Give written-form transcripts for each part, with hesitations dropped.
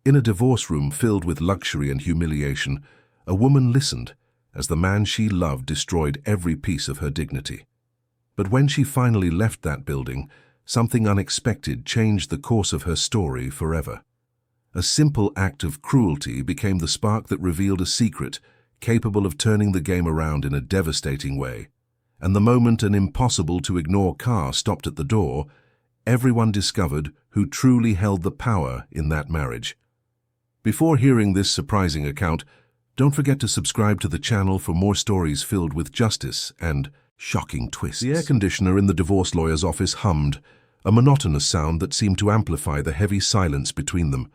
In a divorce room filled with luxury and humiliation, a woman listened as the man she loved destroyed every piece of her dignity. But when she finally left that building, something unexpected changed the course of her story forever. A simple act of cruelty became the spark that revealed a secret capable of turning the game around in a devastating way. And the moment an impossible-to-ignore car stopped at the door, everyone discovered who truly held the power in that marriage. Before hearing this surprising account, don't forget to subscribe to the channel for more stories filled with justice and shocking twists. The air conditioner in the divorce lawyer's office hummed, a monotonous sound that seemed to amplify the heavy silence between them.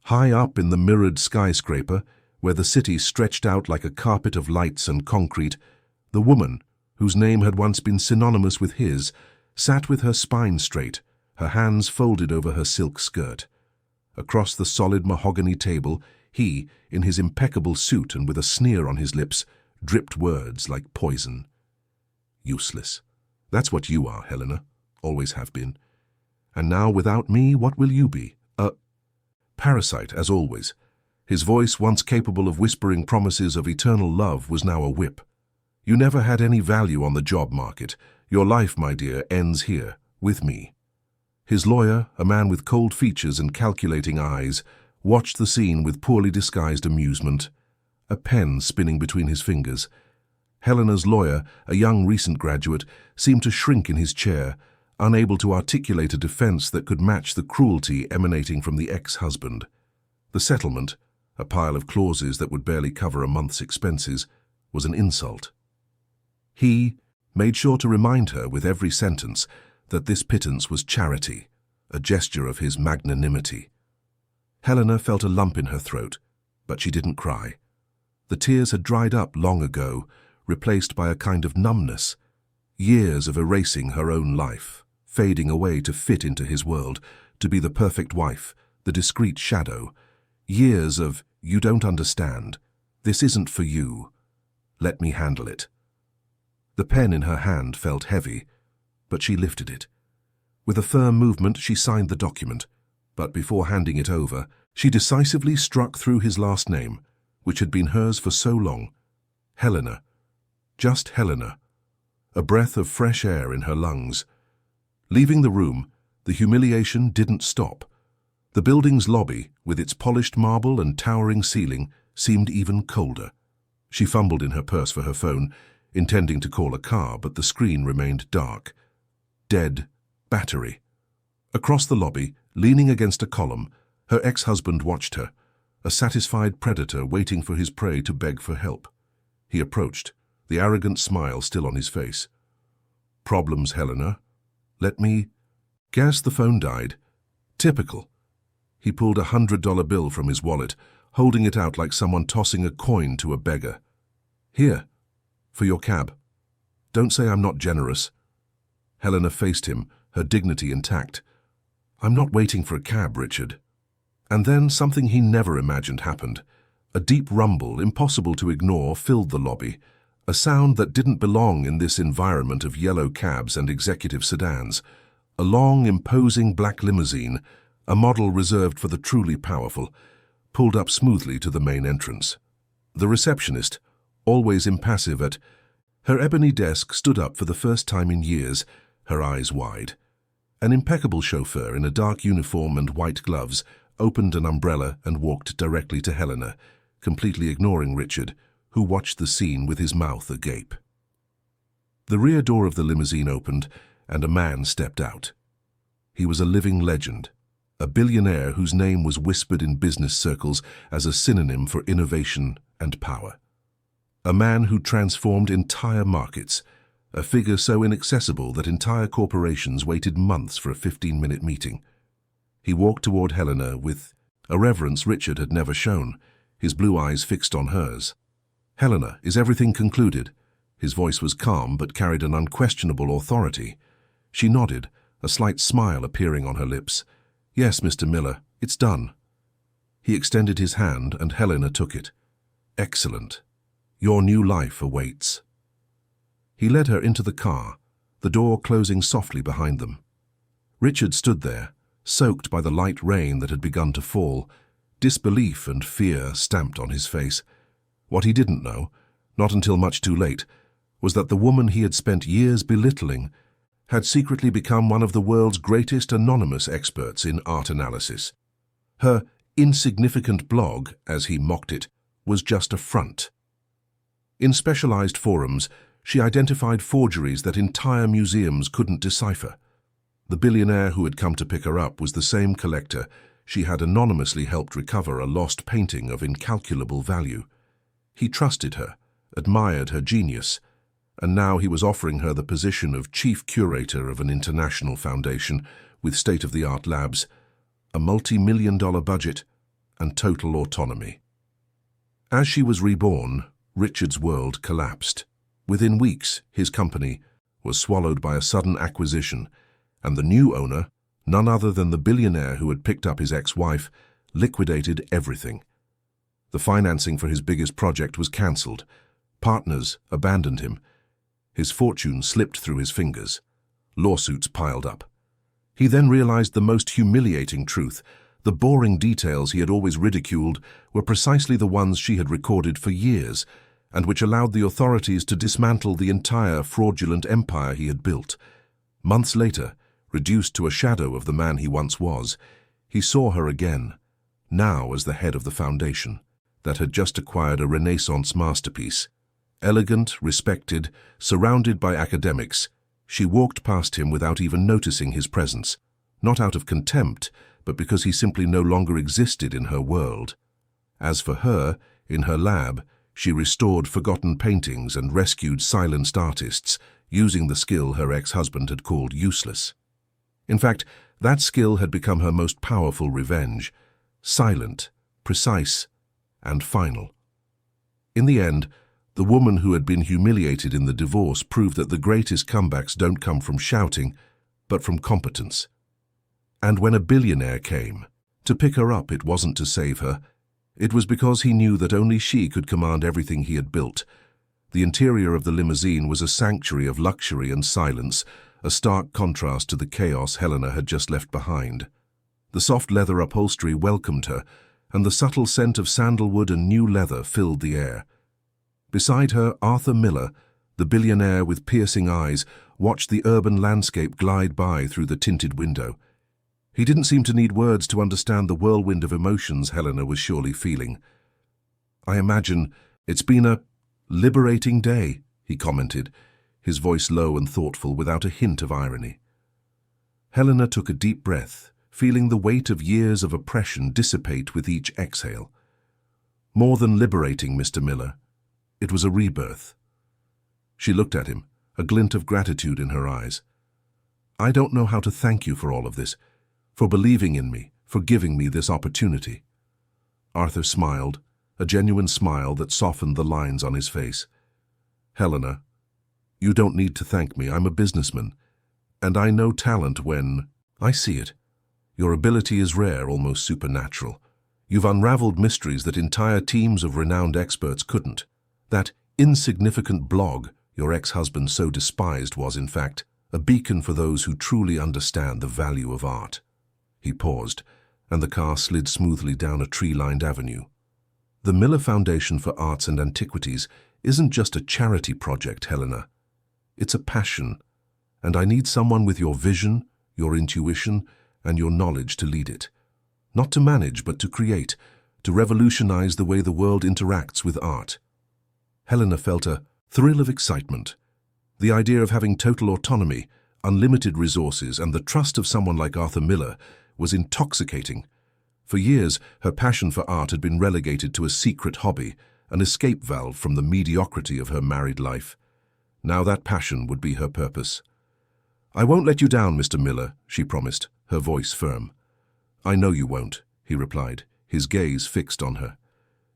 High up in the mirrored skyscraper, where the city stretched out like a carpet of lights and concrete, the woman, whose name had once been synonymous with his, sat with her spine straight, her hands folded over her silk skirt. Across the solid mahogany table, he, in his impeccable suit and with a sneer on his lips, dripped words like poison. Useless. That's what you are, Helena. Always have been. And now, without me, what will you be? A parasite, as always. His voice, once capable of whispering promises of eternal love, was now a whip. You never had any value on the job market. Your life, my dear, ends here, with me. His lawyer, a man with cold features and calculating eyes, watched the scene with poorly disguised amusement, a pen spinning between his fingers. Helena's lawyer, a young recent graduate, seemed to shrink in his chair, unable to articulate a defense that could match the cruelty emanating from the ex-husband. The settlement, a pile of clauses that would barely cover a month's expenses, was an insult. He made sure to remind her with every sentence that this pittance was charity, a gesture of his magnanimity. Helena felt a lump in her throat, but she didn't cry. The tears had dried up long ago, replaced by a kind of numbness, years of erasing her own life, fading away to fit into his world, to be the perfect wife, the discreet shadow, years of, you don't understand, this isn't for you, let me handle it. The pen in her hand felt heavy, but she lifted it. With a firm movement, she signed the document, but before handing it over, she decisively struck through his last name, which had been hers for so long. Helena. Just Helena. A breath of fresh air in her lungs. Leaving the room, the humiliation didn't stop. The building's lobby, with its polished marble and towering ceiling, seemed even colder. She fumbled in her purse for her phone, intending to call a car, but the screen remained dark. Dead battery. Across the lobby, leaning against a column, her ex-husband watched her, a satisfied predator waiting for his prey to beg for help. He approached, the arrogant smile still on his face. Problems, Helena? Let me... Gas, the phone died. Typical. He pulled $100 bill from his wallet, holding it out like someone tossing a coin to a beggar. Here, for your cab. Don't say I'm not generous. Helena faced him, her dignity intact. I'm not waiting for a cab, Richard. And then something he never imagined happened. A deep rumble, impossible to ignore, filled the lobby, a sound that didn't belong in this environment of yellow cabs and executive sedans. A long, imposing black limousine, a model reserved for the truly powerful, pulled up smoothly to the main entrance. The receptionist, always impassive at her ebony desk, stood up for the first time in years, her eyes wide. An impeccable chauffeur in a dark uniform and white gloves opened an umbrella and walked directly to Helena, completely ignoring Richard, who watched the scene with his mouth agape. The rear door of the limousine opened, and a man stepped out. He was a living legend, a billionaire whose name was whispered in business circles as a synonym for innovation and power. A man who transformed entire markets, a figure so inaccessible that entire corporations waited months for a 15-minute meeting. He walked toward Helena with a reverence Richard had never shown, his blue eyes fixed on hers. Helena, is everything concluded? His voice was calm but carried an unquestionable authority. She nodded, a slight smile appearing on her lips. Yes, Mr. Miller, it's done. He extended his hand and Helena took it. Excellent. Your new life awaits. He led her into the car, the door closing softly behind them. Richard stood there, soaked by the light rain that had begun to fall, Disbelief and fear stamped on his face. What he didn't know, not until much too late, was that the woman he had spent years belittling had secretly become one of the world's greatest anonymous experts in art analysis. Her insignificant blog, as he mocked it, was just a front. In specialized forums, she identified forgeries that entire museums couldn't decipher. The billionaire who had come to pick her up was the same collector she had anonymously helped recover a lost painting of incalculable value. He trusted her, admired her genius, and now he was offering her the position of chief curator of an international foundation with state-of-the-art labs, a multi-million-dollar budget, and total autonomy. As she was reborn, Richard's world collapsed. Within weeks, his company was swallowed by a sudden acquisition, and the new owner, none other than the billionaire who had picked up his ex-wife, liquidated everything. The financing for his biggest project was cancelled. Partners abandoned him. His fortune slipped through his fingers. Lawsuits piled up. He then realized the most humiliating truth. The boring details he had always ridiculed were precisely the ones she had recorded for years, and which allowed the authorities to dismantle the entire fraudulent empire he had built. Months later, reduced to a shadow of the man he once was, he saw her again, now as the head of the foundation that had just acquired a Renaissance masterpiece. Elegant, respected, surrounded by academics, she walked past him without even noticing his presence, not out of contempt, but because he simply no longer existed in her world. As for her, in her lab, she restored forgotten paintings and rescued silenced artists, using the skill her ex-husband had called useless. In fact, that skill had become her most powerful revenge, silent, precise, and final. In the end, the woman who had been humiliated in the divorce proved that the greatest comebacks don't come from shouting, but from competence. And when a billionaire came, to pick her up, it wasn't to save her. It was because he knew that only she could command everything he had built. The interior of the limousine was a sanctuary of luxury and silence, a stark contrast to the chaos Helena had just left behind. The soft leather upholstery welcomed her, and the subtle scent of sandalwood and new leather filled the air. Beside her, Arthur Miller, the billionaire with piercing eyes, watched the urban landscape glide by through the tinted window. He didn't seem to need words to understand the whirlwind of emotions Helena was surely feeling. "I imagine it's been a liberating day," he commented, his voice low and thoughtful without a hint of irony. Helena took a deep breath, feeling the weight of years of oppression dissipate with each exhale. "More than liberating, Mr. Miller. It was a rebirth." She looked at him, a glint of gratitude in her eyes. "I don't know how to thank you for all of this, for believing in me, for giving me this opportunity." Arthur smiled, a genuine smile that softened the lines on his face. "Helena, you don't need to thank me. I'm a businessman, and I know talent when I see it. Your ability is rare, almost supernatural. You've unraveled mysteries that entire teams of renowned experts couldn't. That insignificant blog your ex-husband so despised was, in fact, a beacon for those who truly understand the value of art." He paused, and the car slid smoothly down a tree-lined avenue. "The Miller Foundation for Arts and Antiquities isn't just a charity project, Helena. It's a passion, and I need someone with your vision, your intuition, and your knowledge to lead it. Not to manage, but to create, to revolutionize the way the world interacts with art." Helena felt a thrill of excitement. The idea of having total autonomy, unlimited resources, and the trust of someone like Arthur Miller was intoxicating. For years, her passion for art had been relegated to a secret hobby, an escape valve from the mediocrity of her married life. Now that passion would be her purpose. "I won't let you down, Mr. Miller," she promised, her voice firm. "I know you won't," he replied, his gaze fixed on her.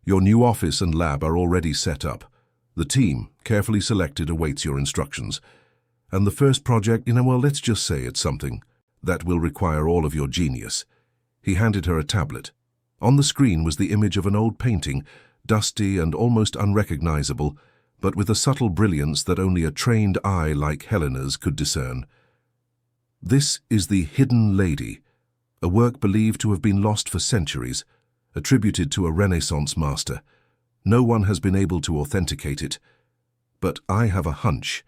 "Your new office and lab are already set up. The team, carefully selected, awaits your instructions. And the first project, well, let's just say it's something that will require all of your genius." He handed her a tablet. On the screen was the image of an old painting, dusty and almost unrecognizable, but with a subtle brilliance that only a trained eye like Helena's could discern. "This is the Hidden Lady, a work believed to have been lost for centuries, attributed to a Renaissance master. No one has been able to authenticate it. But I have a hunch,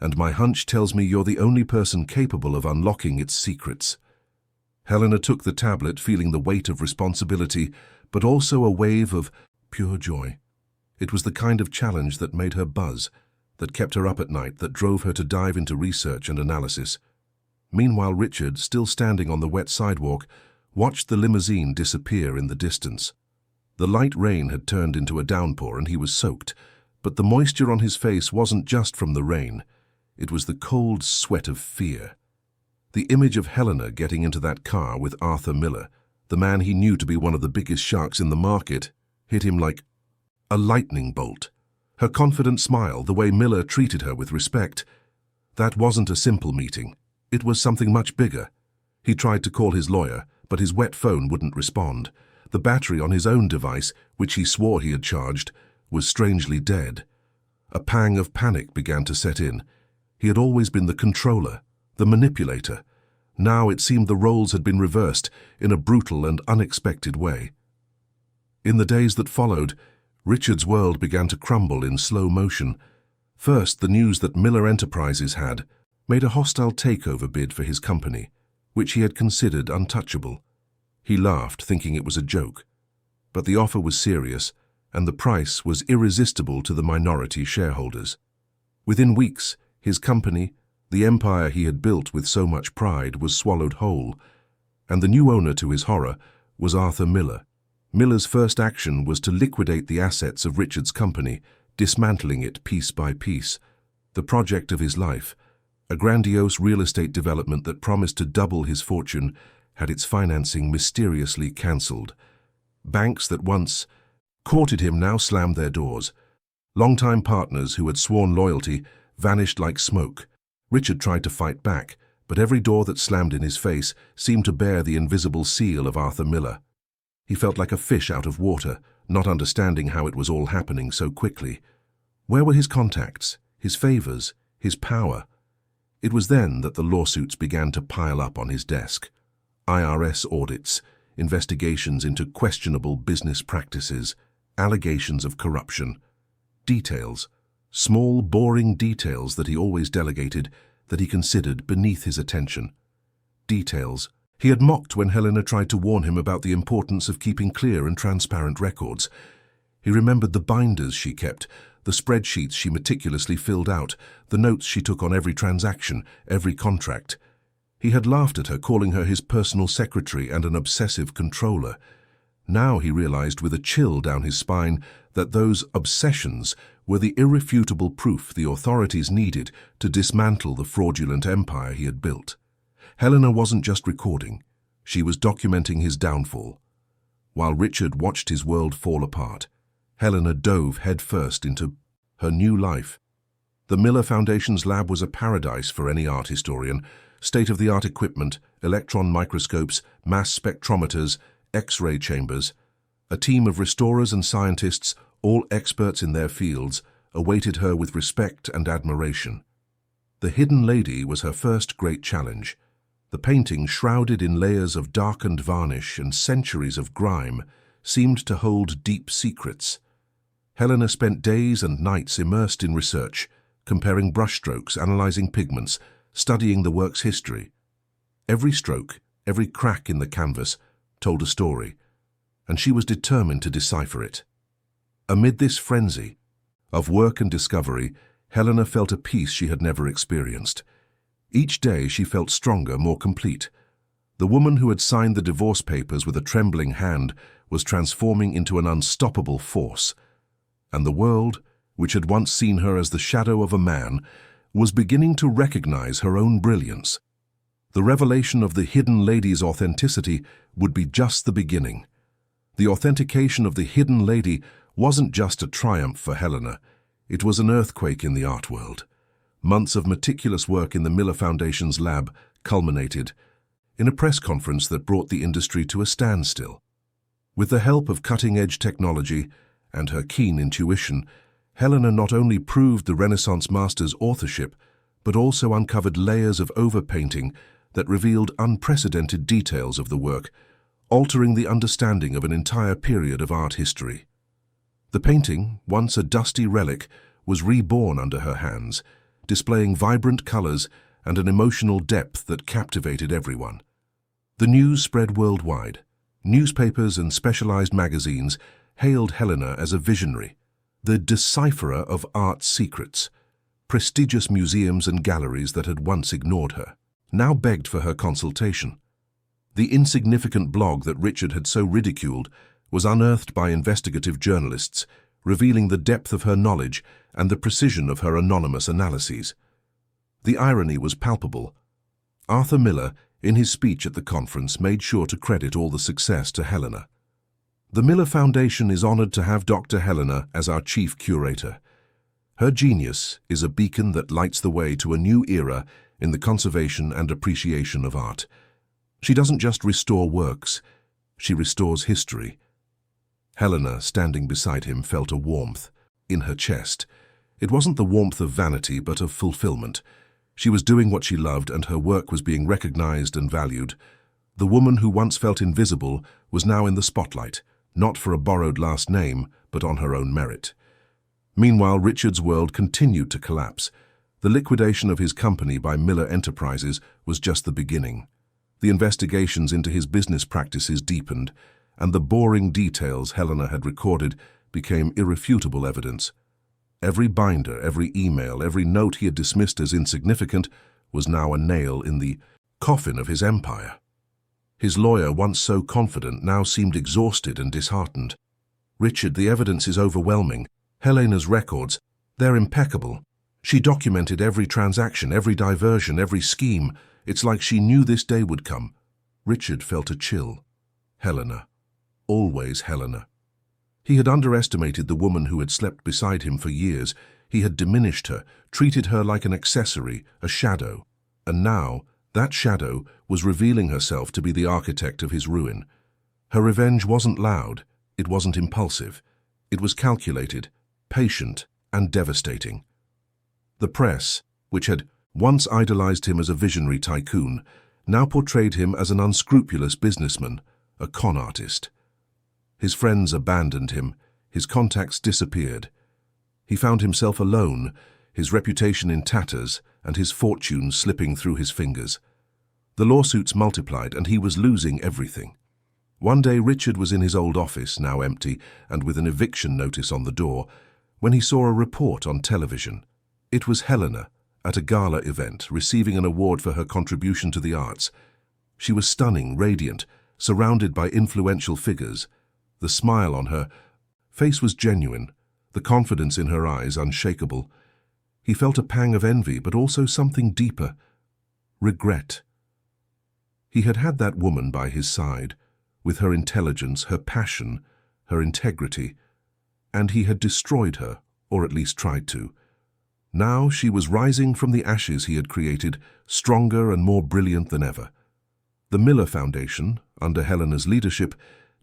and my hunch tells me you're the only person capable of unlocking its secrets. Helena took the tablet, feeling the weight of responsibility, but also a wave of pure joy. It was the kind of challenge that made her buzz, that kept her up at night, that drove her to dive into research and analysis. Meanwhile, Richard, still standing on the wet sidewalk, watched the limousine disappear in the distance. The light rain had turned into a downpour and he was soaked, but the moisture on his face wasn't just from the rain. It was the cold sweat of fear. The image of Helena getting into that car with Arthur Miller, the man he knew to be one of the biggest sharks in the market, hit him like a lightning bolt. Her confident smile, the way Miller treated her with respect. That wasn't a simple meeting. It was something much bigger. He tried to call his lawyer, but his wet phone wouldn't respond. The battery on his own device, which he swore he had charged, was strangely dead. A pang of panic began to set in. He had always been the controller, the manipulator. Now it seemed the roles had been reversed in a brutal and unexpected way. In the days that followed, Richard's world began to crumble in slow motion. First, the news that Miller Enterprises had made a hostile takeover bid for his company, which he had considered untouchable. He laughed, thinking it was a joke. But the offer was serious, and the price was irresistible to the minority shareholders. Within weeks, his company, the empire he had built with so much pride, was swallowed whole, and the new owner, to his horror, was Arthur Miller. Miller's first action was to liquidate the assets of Richard's company, dismantling it piece by piece. The project of his life, a grandiose real estate development that promised to double his fortune, had its financing mysteriously cancelled. Banks that once courted him now slammed their doors. Longtime partners who had sworn loyalty vanished like smoke. Richard tried to fight back, but every door that slammed in his face seemed to bear the invisible seal of Arthur Miller. He felt like a fish out of water, not understanding how it was all happening so quickly. Where were his contacts, his favors, his power? It was then that the lawsuits began to pile up on his desk. IRS audits, investigations into questionable business practices, allegations of corruption. Details, small, boring details that he always delegated, that he considered beneath his attention. Details he had mocked when Helena tried to warn him about the importance of keeping clear and transparent records. He remembered the binders she kept, the spreadsheets she meticulously filled out, the notes she took on every transaction, every contract. He had laughed at her, calling her his personal secretary and an obsessive controller. Now he realized with a chill down his spine that those obsessions were the irrefutable proof the authorities needed to dismantle the fraudulent empire he had built. Helena wasn't just recording, she was documenting his downfall. While Richard watched his world fall apart, Helena dove headfirst into her new life. The Miller Foundation's lab was a paradise for any art historian. State-of-the-art equipment, electron microscopes, mass spectrometers, X-ray chambers. A team of restorers and scientists, all experts in their fields, awaited her with respect and admiration. The Hidden Lady was her first great challenge. The painting, shrouded in layers of darkened varnish and centuries of grime, seemed to hold deep secrets. Helena spent days and nights immersed in research, comparing brushstrokes, analyzing pigments, studying the work's history. Every stroke, every crack in the canvas, told a story, and she was determined to decipher it. Amid this frenzy of work and discovery, Helena felt a peace she had never experienced. Each day she felt stronger, more complete. The woman who had signed the divorce papers with a trembling hand was transforming into an unstoppable force, and the world, which had once seen her as the shadow of a man, was beginning to recognize her own brilliance. The revelation of the Hidden Lady's authenticity would be just the beginning. The authentication of the Hidden Lady wasn't just a triumph for Helena, it was an earthquake in the art world. Months of meticulous work in the Miller Foundation's lab culminated in a press conference that brought the industry to a standstill. With the help of cutting-edge technology and her keen intuition, Helena not only proved the Renaissance master's authorship, but also uncovered layers of overpainting that revealed unprecedented details of the work, altering the understanding of an entire period of art history. The painting, once a dusty relic, was reborn under her hands, displaying vibrant colors and an emotional depth that captivated everyone. The news spread worldwide. Newspapers and specialized magazines hailed Helena as a visionary, the decipherer of art's secrets. Prestigious museums and galleries that had once ignored her now begged for her consultation. The insignificant blog that Richard had so ridiculed was unearthed by investigative journalists, revealing the depth of her knowledge and the precision of her anonymous analyses. The irony was palpable. Arthur Miller, in his speech at the conference, made sure to credit all the success to Helena. The Miller Foundation is honored to have Dr. Helena as our chief curator. Her genius is a beacon that lights the way to a new era in the conservation and appreciation of art. She doesn't just restore works, she restores history. Helena, standing beside him, felt a warmth in her chest. It wasn't the warmth of vanity, but of fulfillment. She was doing what she loved, and her work was being recognized and valued. The woman who once felt invisible was now in the spotlight, not for a borrowed last name, but on her own merit. Meanwhile, Richard's world continued to collapse. The liquidation of his company by Miller Enterprises was just the beginning. The investigations into his business practices deepened, and the boring details Helena had recorded became irrefutable evidence. Every binder, every email, every note he had dismissed as insignificant was now a nail in the coffin of his empire. His lawyer, once so confident, now seemed exhausted and disheartened. "Richard, the evidence is overwhelming. Helena's records, they're impeccable. She documented every transaction, every diversion, every scheme. It's like she knew this day would come." Richard felt a chill. Helena. Always Helena. He had underestimated the woman who had slept beside him for years. He had diminished her, treated her like an accessory, a shadow. And now, that shadow was revealing herself to be the architect of his ruin. Her revenge wasn't loud, it wasn't impulsive. It was calculated, patient, and devastating. The press, which had once idolized him as a visionary tycoon, now portrayed him as an unscrupulous businessman, a con artist. His friends abandoned him, his contacts disappeared. He found himself alone, his reputation in tatters and his fortune slipping through his fingers. The lawsuits multiplied, and he was losing everything. One day Richard was in his old office, now empty and with an eviction notice on the door, when he saw a report on television. It was Helena, at a gala event, receiving an award for her contribution to the arts. She was stunning, radiant, surrounded by influential figures. The smile on her face was genuine, the confidence in her eyes unshakable. He felt a pang of envy, but also something deeper, regret. He had had that woman by his side, with her intelligence, her passion, her integrity, and he had destroyed her, or at least tried to. Now she was rising from the ashes he had created, stronger and more brilliant than ever. The Miller Foundation, under Helena's leadership,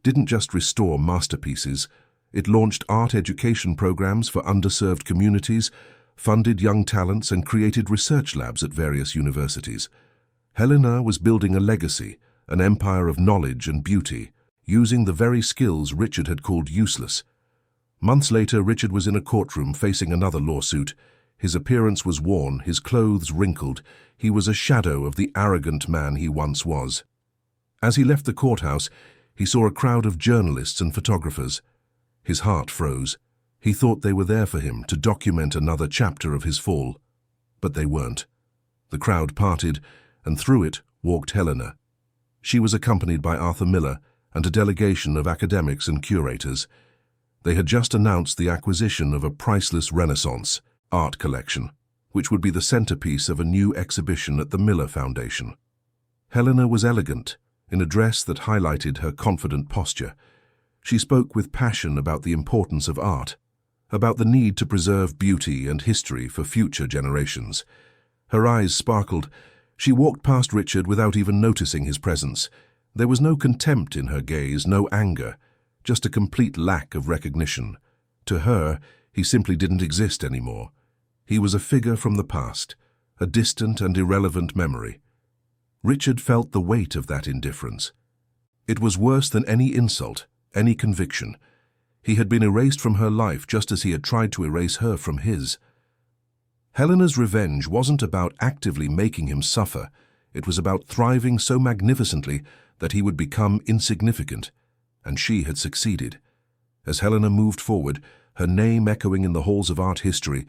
didn't just restore masterpieces. It launched art education programs for underserved communities, funded young talents, and created research labs at various universities. Helena was building a legacy, an empire of knowledge and beauty, using the very skills Richard had called useless. Months later, Richard was in a courtroom facing another lawsuit. His appearance was worn, his clothes wrinkled. He was a shadow of the arrogant man he once was. As he left the courthouse, he saw a crowd of journalists and photographers. His heart froze. He thought they were there for him to document another chapter of his fall. But they weren't. The crowd parted, and through it walked Helena. She was accompanied by Arthur Miller and a delegation of academics and curators. They had just announced the acquisition of a priceless Renaissance art collection, which would be the centerpiece of a new exhibition at the Miller Foundation. Helena was elegant, in a dress that highlighted her confident posture. She spoke with passion about the importance of art, about the need to preserve beauty and history for future generations. Her eyes sparkled. She walked past Richard without even noticing his presence. There was no contempt in her gaze, no anger, just a complete lack of recognition. To her, he simply didn't exist anymore. He was a figure from the past, a distant and irrelevant memory. Richard felt the weight of that indifference. It was worse than any insult, any conviction. He had been erased from her life just as he had tried to erase her from his. Helena's revenge wasn't about actively making him suffer. It was about thriving so magnificently that he would become insignificant, and she had succeeded. As Helena moved forward, her name echoing in the halls of art history,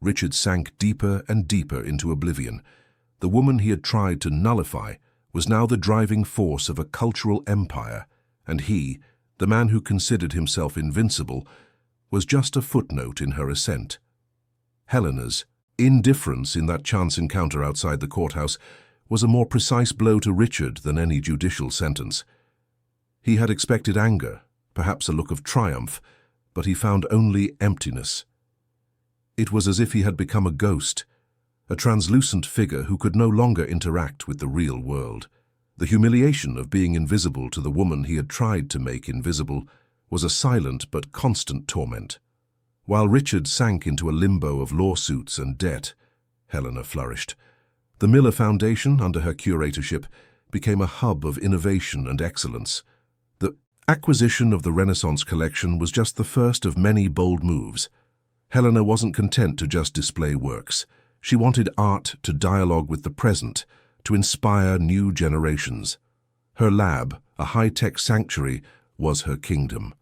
Richard sank deeper and deeper into oblivion. The woman he had tried to nullify was now the driving force of a cultural empire, and he, the man who considered himself invincible, was just a footnote in her ascent. Helena's indifference in that chance encounter outside the courthouse was a more precise blow to Richard than any judicial sentence. He had expected anger, perhaps a look of triumph, but he found only emptiness. It was as if he had become a ghost, a translucent figure who could no longer interact with the real world. The humiliation of being invisible to the woman he had tried to make invisible was a silent but constant torment. While Richard sank into a limbo of lawsuits and debt, Helena flourished. The Miller Foundation, under her curatorship, became a hub of innovation and excellence. The acquisition of the Renaissance collection was just the first of many bold moves. Helena wasn't content to just display works. She wanted art to dialogue with the present, to inspire new generations. Her lab, a high-tech sanctuary, was her kingdom.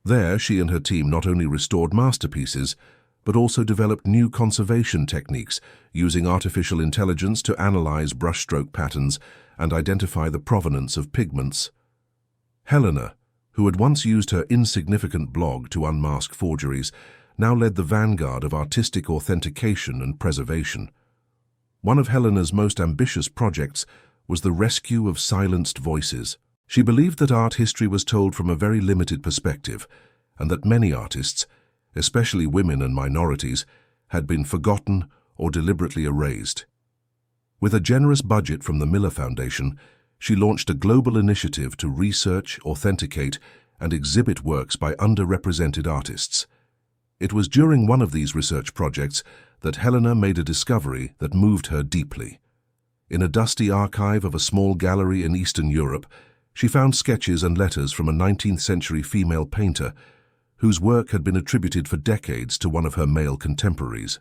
There, she and her team not only restored masterpieces, but also developed new conservation techniques, using artificial intelligence to analyze brushstroke patterns and identify the provenance of pigments. Helena, who had once used her insignificant blog to unmask forgeries, now led the vanguard of artistic authentication and preservation. One of Helena's most ambitious projects was the rescue of silenced voices. She believed that art history was told from a very limited perspective, and that many artists, especially women and minorities, had been forgotten or deliberately erased. With a generous budget from the Miller Foundation, she launched a global initiative to research, authenticate, and exhibit works by underrepresented artists. It was during one of these research projects that Helena made a discovery that moved her deeply. In a dusty archive of a small gallery in Eastern Europe, she found sketches and letters from a 19th-century female painter whose work had been attributed for decades to one of her male contemporaries.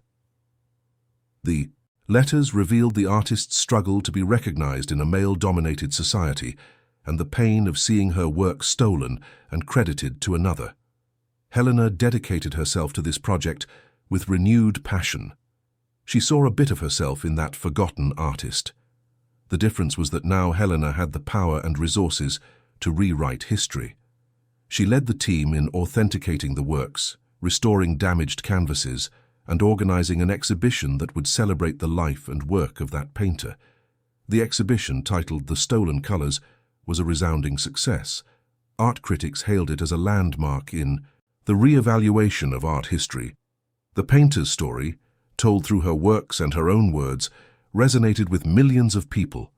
The letters revealed the artist's struggle to be recognized in a male-dominated society and the pain of seeing her work stolen and credited to another. Helena dedicated herself to this project with renewed passion. She saw a bit of herself in that forgotten artist. The difference was that now Helena had the power and resources to rewrite history. She led the team in authenticating the works, restoring damaged canvases, and organizing an exhibition that would celebrate the life and work of that painter. The exhibition, titled The Stolen Colors, was a resounding success. Art critics hailed it as a landmark in the re-evaluation of art history. The painter's story, told through her works and her own words, resonated with millions of people.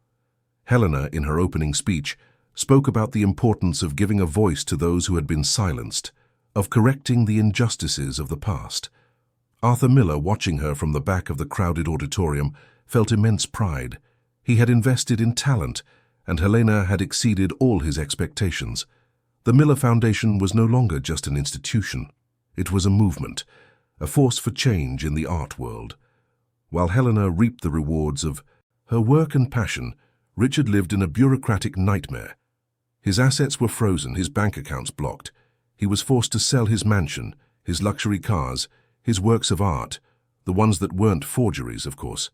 Helena, in her opening speech, spoke about the importance of giving a voice to those who had been silenced, of correcting the injustices of the past. Arthur Miller, watching her from the back of the crowded auditorium, felt immense pride. He had invested in talent, and Helena had exceeded all his expectations. The Miller Foundation was no longer just an institution. It was a movement, a force for change in the art world. While Helena reaped the rewards of her work and passion, Richard lived in a bureaucratic nightmare. His assets were frozen, his bank accounts blocked. He was forced to sell his mansion, his luxury cars, his works of art, the ones that weren't forgeries, of course.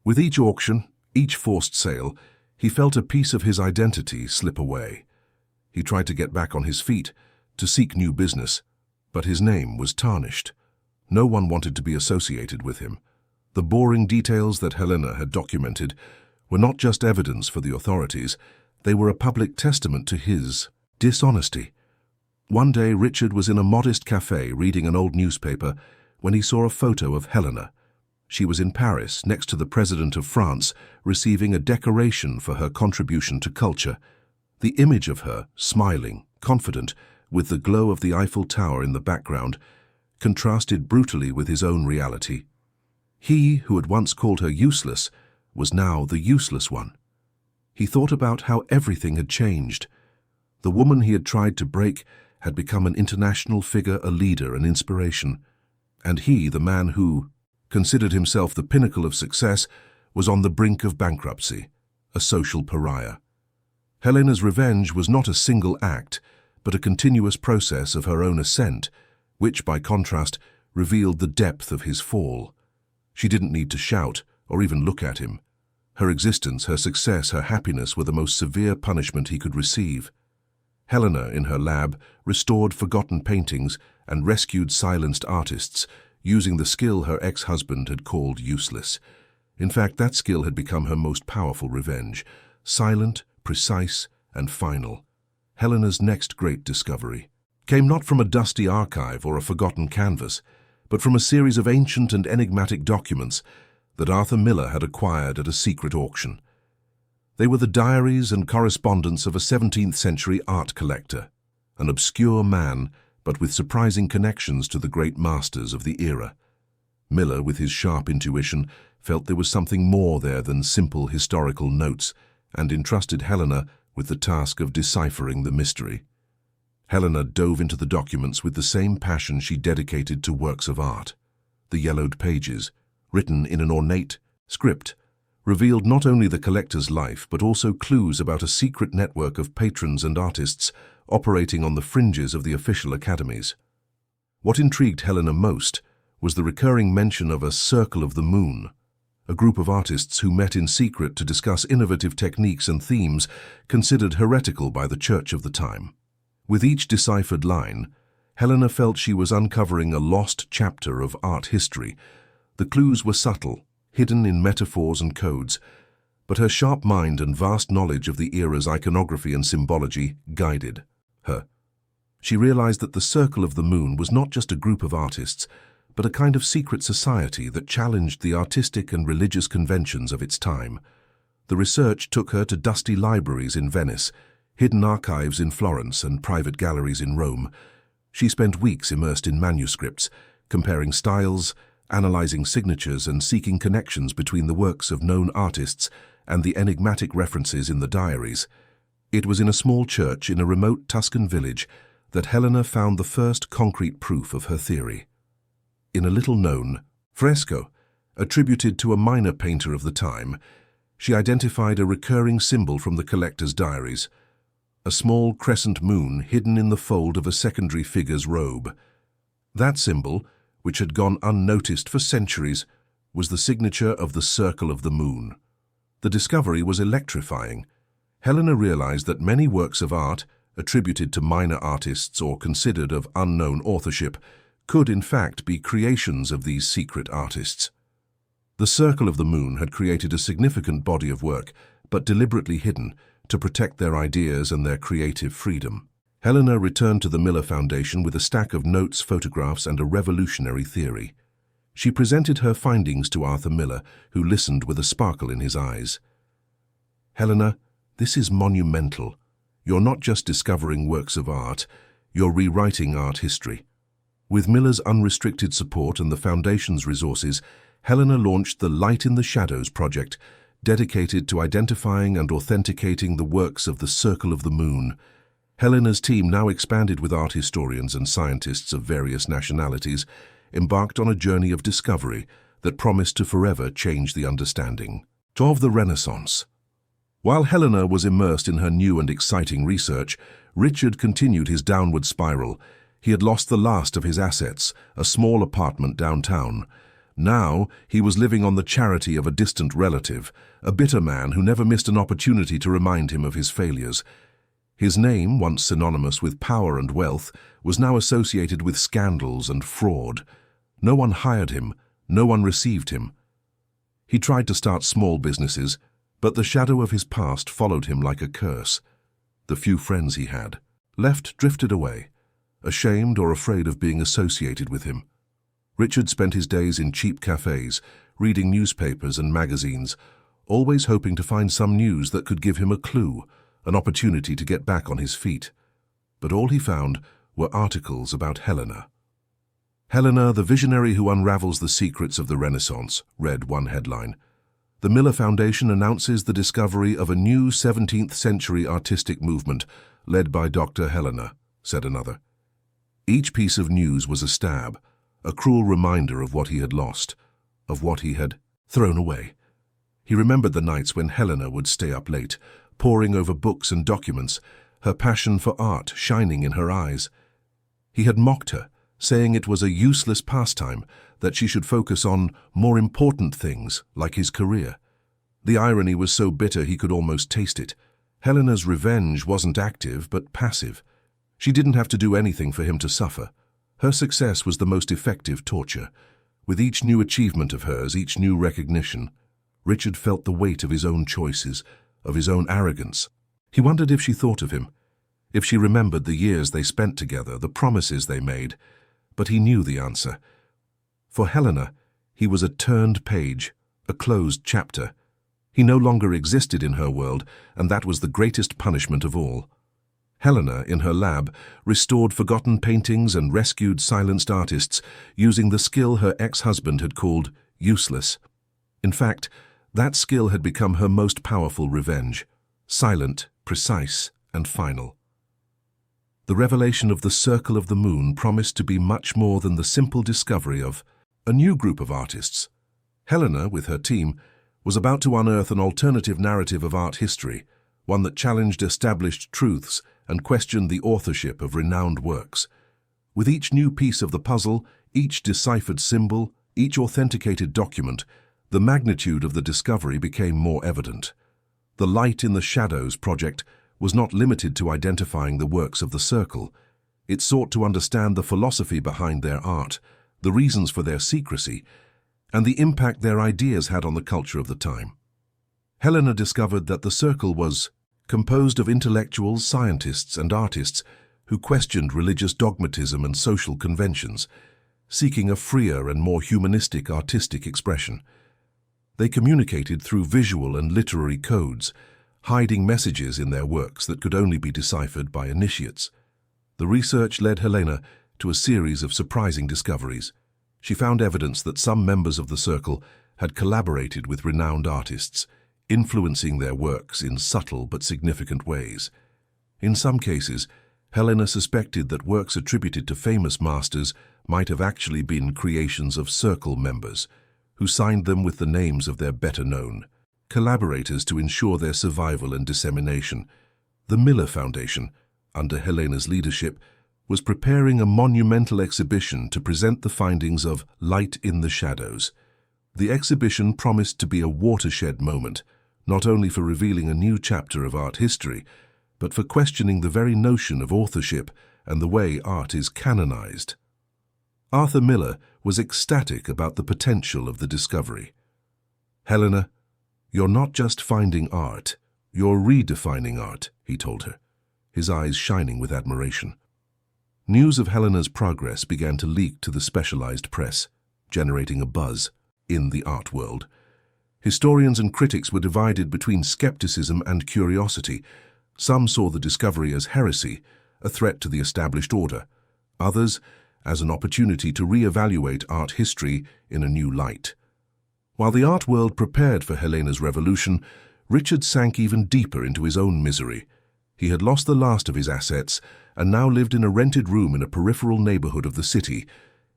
With each auction, each forced sale, he felt a piece of his identity slip away. He tried to get back on his feet, to seek new business, but his name was tarnished. No one wanted to be associated with him. The boring details that Helena had documented were not just evidence for the authorities, they were a public testament to his dishonesty. One day, Richard was in a modest cafe reading an old newspaper when he saw a photo of Helena. She was in Paris, next to the President of France, receiving a decoration for her contribution to culture. The image of her, smiling, confident, with the glow of the Eiffel Tower in the background, contrasted brutally with his own reality. He, who had once called her useless, was now the useless one. He thought about how everything had changed. The woman he had tried to break had become an international figure, a leader, an inspiration. And he, the man who considered himself the pinnacle of success, was on the brink of bankruptcy, a social pariah. Helena's revenge was not a single act, but a continuous process of her own ascent, which, by contrast, revealed the depth of his fall. She didn't need to shout or even look at him. Her existence, her success, her happiness were the most severe punishment he could receive. Helena, in her lab, restored forgotten paintings and rescued silenced artists, using the skill her ex-husband had called useless. In fact, that skill had become her most powerful revenge, silent, precise, and final. Helena's next great discovery came not from a dusty archive or a forgotten canvas, but from a series of ancient and enigmatic documents that Arthur Miller had acquired at a secret auction. They were the diaries and correspondence of a 17th-century art collector, an obscure man, but with surprising connections to the great masters of the era. Miller, with his sharp intuition, felt there was something more there than simple historical notes, and entrusted Helena with the task of deciphering the mystery. Helena dove into the documents with the same passion she dedicated to works of art. The yellowed pages, written in an ornate script, revealed not only the collector's life but also clues about a secret network of patrons and artists operating on the fringes of the official academies. What intrigued Helena most was the recurring mention of a Circle of the Moon, a group of artists who met in secret to discuss innovative techniques and themes considered heretical by the church of the time. With each deciphered line, Helena felt she was uncovering a lost chapter of art history. The clues were subtle, hidden in metaphors and codes, but her sharp mind and vast knowledge of the era's iconography and symbology guided her. She realized that the Circle of the Moon was not just a group of artists, but a kind of secret society that challenged the artistic and religious conventions of its time. The research took her to dusty libraries in Venice, hidden archives in Florence, and private galleries in Rome. She spent weeks immersed in manuscripts, comparing styles, analyzing signatures, and seeking connections between the works of known artists and the enigmatic references in the diaries. It was in a small church in a remote Tuscan village that Helena found the first concrete proof of her theory. In a little-known fresco, attributed to a minor painter of the time, she identified a recurring symbol from the collector's diaries, a small crescent moon hidden in the fold of a secondary figure's robe. That symbol, which had gone unnoticed for centuries, was the signature of the Circle of the Moon. The discovery was electrifying. Helena realized that many works of art, attributed to minor artists or considered of unknown authorship, could in fact be creations of these secret artists. The Circle of the Moon had created a significant body of work, but deliberately hidden, to protect their ideas and their creative freedom. Helena returned to the Miller Foundation with a stack of notes, photographs, and a revolutionary theory. She presented her findings to Arthur Miller, who listened with a sparkle in his eyes. "Helena, this is monumental. You're not just discovering works of art, you're rewriting art history." With Miller's unrestricted support and the Foundation's resources, Helena launched the Light in the Shadows project, dedicated to identifying and authenticating the works of the Circle of the Moon. Helena's team, now expanded with art historians and scientists of various nationalities, embarked on a journey of discovery that promised to forever change the understanding of the Renaissance. While Helena was immersed in her new and exciting research, Richard continued his downward spiral. He had lost the last of his assets, a small apartment downtown. Now he was living on the charity of a distant relative, a bitter man who never missed an opportunity to remind him of his failures. His name, once synonymous with power and wealth, was now associated with scandals and fraud. No one hired him, no one received him. He tried to start small businesses, but the shadow of his past followed him like a curse. The few friends he had left drifted away, ashamed or afraid of being associated with him. Richard spent his days in cheap cafes, reading newspapers and magazines, always hoping to find some news that could give him a clue, an opportunity to get back on his feet. But all he found were articles about Helena. "Helena, the visionary who unravels the secrets of the Renaissance," read one headline. "The Miller Foundation announces the discovery of a new 17th-century artistic movement, led by Dr. Helena, said another. Each piece of news was a stab, a cruel reminder of what he had lost, of what he had thrown away. He remembered the nights when Helena would stay up late, poring over books and documents, her passion for art shining in her eyes. He had mocked her, saying it was a useless pastime, that she should focus on more important things, like his career. The irony was so bitter he could almost taste it. Helena's revenge wasn't active, but passive. She didn't have to do anything for him to suffer. Her success was the most effective torture. With each new achievement of hers, each new recognition, Richard felt the weight of his own choices, of his own arrogance. He wondered if she thought of him, if she remembered the years they spent together, the promises they made. But he knew the answer. For Helena, he was a turned page, a closed chapter. He no longer existed in her world, and that was the greatest punishment of all. Helena, in her lab, restored forgotten paintings and rescued silenced artists using the skill her ex-husband had called useless. In fact, that skill had become her most powerful revenge, silent, precise, and final. The revelation of the Circle of the Moon promised to be much more than the simple discovery of a new group of artists. Helena, with her team, was about to unearth an alternative narrative of art history, one that challenged established truths and questioned the authorship of renowned works. With each new piece of the puzzle, each deciphered symbol, each authenticated document, the magnitude of the discovery became more evident. The Light in the Shadows project was not limited to identifying the works of the Circle. It sought to understand the philosophy behind their art, the reasons for their secrecy, and the impact their ideas had on the culture of the time. Helena discovered that the Circle was composed of intellectuals, scientists, and artists who questioned religious dogmatism and social conventions, seeking a freer and more humanistic artistic expression. They communicated through visual and literary codes, hiding messages in their works that could only be deciphered by initiates. The research led Helena to a series of surprising discoveries. She found evidence that some members of the Circle had collaborated with renowned artists, influencing their works in subtle but significant ways. In some cases, Helena suspected that works attributed to famous masters might have actually been creations of Circle members, who signed them with the names of their better-known collaborators to ensure their survival and dissemination. The Miller Foundation, under Helena's leadership, was preparing a monumental exhibition to present the findings of Light in the Shadows. The exhibition promised to be a watershed moment, not only for revealing a new chapter of art history, but for questioning the very notion of authorship and the way art is canonized. Arthur Miller was ecstatic about the potential of the discovery. "Helena, you're not just finding art, you're redefining art," he told her, his eyes shining with admiration. News of Helena's progress began to leak to the specialized press, generating a buzz in the art world. Historians and critics were divided between skepticism and curiosity. Some saw the discovery as heresy, a threat to the established order. Others as an opportunity to re-evaluate art history in a new light. While the art world prepared for Helena's revolution, Richard sank even deeper into his own misery. He had lost the last of his assets and now lived in a rented room in a peripheral neighborhood of the city.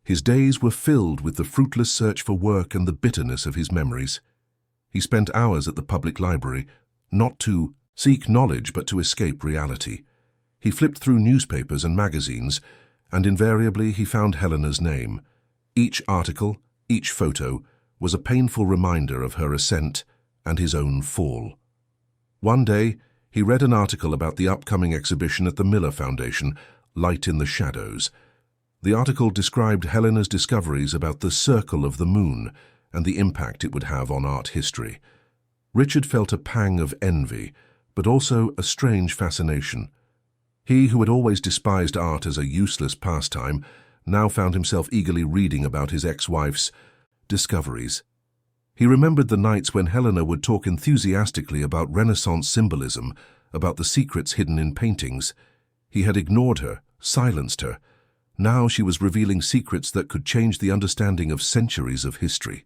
His days were filled with the fruitless search for work and the bitterness of his memories. He spent hours at the public library, not to seek knowledge but to escape reality. He flipped through newspapers and magazines, and invariably he found Helena's name. Each article, each photo, was a painful reminder of her ascent and his own fall. One day, he read an article about the upcoming exhibition at the Miller Foundation, Light in the Shadows. The article described Helena's discoveries about the Circle of the Moon and the impact it would have on art history. Richard felt a pang of envy, but also a strange fascination. He, who had always despised art as a useless pastime, now found himself eagerly reading about his ex-wife's discoveries. He remembered the nights when Helena would talk enthusiastically about Renaissance symbolism, about the secrets hidden in paintings. He had ignored her, silenced her. Now she was revealing secrets that could change the understanding of centuries of history.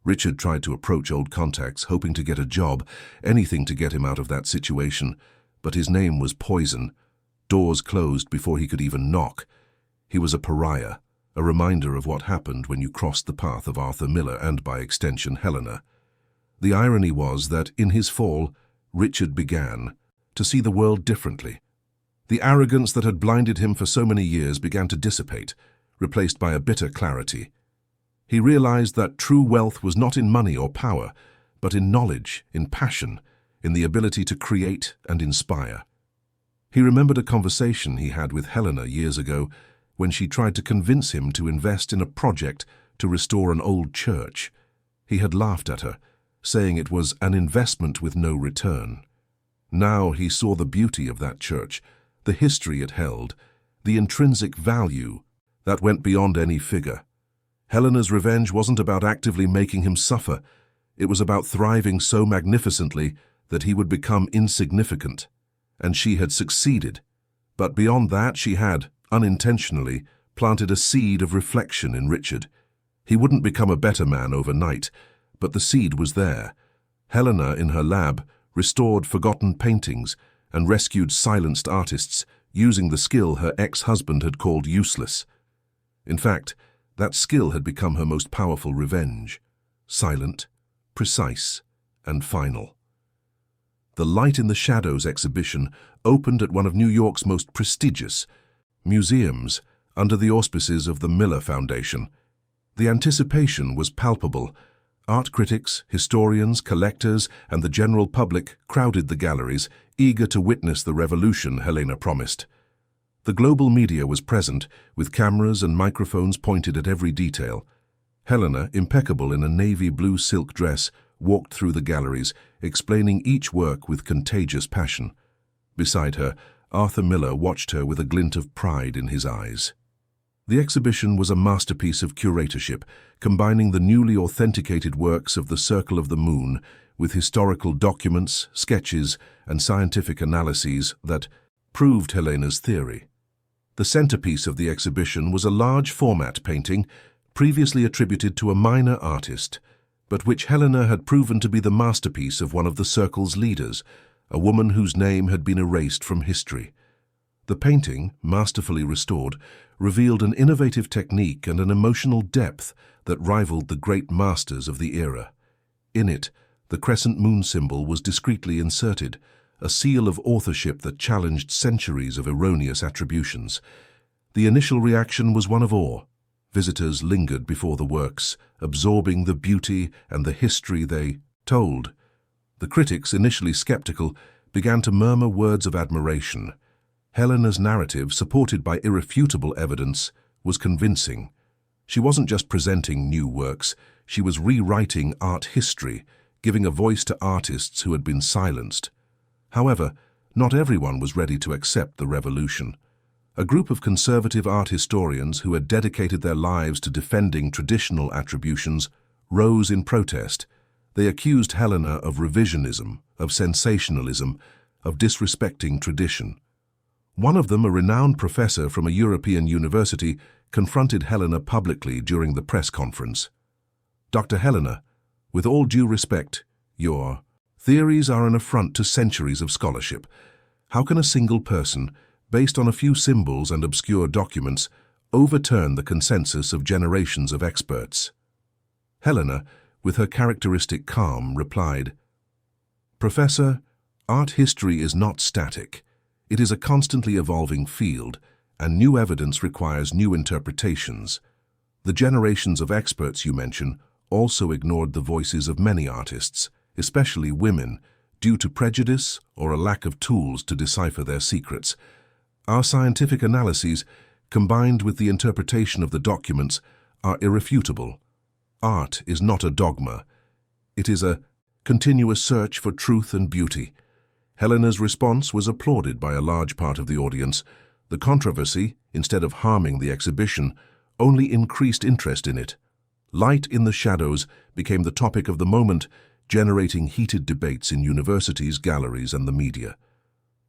Richard tried to approach old contacts, hoping to get a job, anything to get him out of that situation, but his name was poison. Doors closed before he could even knock. He was a pariah, a reminder of what happened when you crossed the path of Arthur Miller and, by extension, Helena. The irony was that, in his fall, Richard began to see the world differently. The arrogance that had blinded him for so many years began to dissipate, replaced by a bitter clarity. He realized that true wealth was not in money or power, but in knowledge, in passion, in the ability to create and inspire. He remembered a conversation he had with Helena years ago when she tried to convince him to invest in a project to restore an old church. He had laughed at her, saying it was an investment with no return. Now he saw the beauty of that church, the history it held, the intrinsic value that went beyond any figure. Helena's revenge wasn't about actively making him suffer. It was about thriving so magnificently that he would become insignificant. And she had succeeded. But beyond that, she had, unintentionally, planted a seed of reflection in Richard. He wouldn't become a better man overnight, but the seed was there. Helena, in her lab, restored forgotten paintings and rescued silenced artists, using the skill her ex-husband had called useless. In fact, that skill had become her most powerful revenge. Silent, precise, and final. The Light in the Shadows exhibition opened at one of New York's most prestigious museums under the auspices of the Miller Foundation. The anticipation was palpable. Art critics, historians, collectors, and the general public crowded the galleries, eager to witness the revolution Helena promised. The global media was present, with cameras and microphones pointed at every detail. Helena, impeccable in a navy blue silk dress, walked through the galleries, explaining each work with contagious passion. Beside her, Arthur Miller watched her with a glint of pride in his eyes. The exhibition was a masterpiece of curatorship, combining the newly authenticated works of the Circle of the Moon with historical documents, sketches, and scientific analyses that proved Helena's theory. The centerpiece of the exhibition was a large-format painting previously attributed to a minor artist, but which Helena had proven to be the masterpiece of one of the Circle's leaders, a woman whose name had been erased from history. The painting, masterfully restored, revealed an innovative technique and an emotional depth that rivaled the great masters of the era. In it, the crescent moon symbol was discreetly inserted, a seal of authorship that challenged centuries of erroneous attributions. The initial reaction was one of awe. Visitors lingered before the works, absorbing the beauty and the history they told. The critics, initially skeptical, began to murmur words of admiration. Helena's narrative, supported by irrefutable evidence, was convincing. She wasn't just presenting new works, she was rewriting art history, giving a voice to artists who had been silenced. However, not everyone was ready to accept the revolution. A group of conservative art historians who had dedicated their lives to defending traditional attributions rose in protest. They accused Helena of revisionism, of sensationalism, of disrespecting tradition. One of them, a renowned professor from a European university, confronted Helena publicly during the press conference. "Dr. Helena, with all due respect, your theories are an affront to centuries of scholarship. How can a single person, based on a few symbols and obscure documents, overturn the consensus of generations of experts?" Helena, with her characteristic calm, replied, "Professor, art history is not static. It is a constantly evolving field, and new evidence requires new interpretations. The generations of experts you mention also ignored the voices of many artists, especially women, due to prejudice or a lack of tools to decipher their secrets. Our scientific analyses, combined with the interpretation of the documents, are irrefutable. Art is not a dogma. It is a continuous search for truth and beauty." Helena's response was applauded by a large part of the audience. The controversy, instead of harming the exhibition, only increased interest in it. Light in the Shadows became the topic of the moment, generating heated debates in universities, galleries, and the media.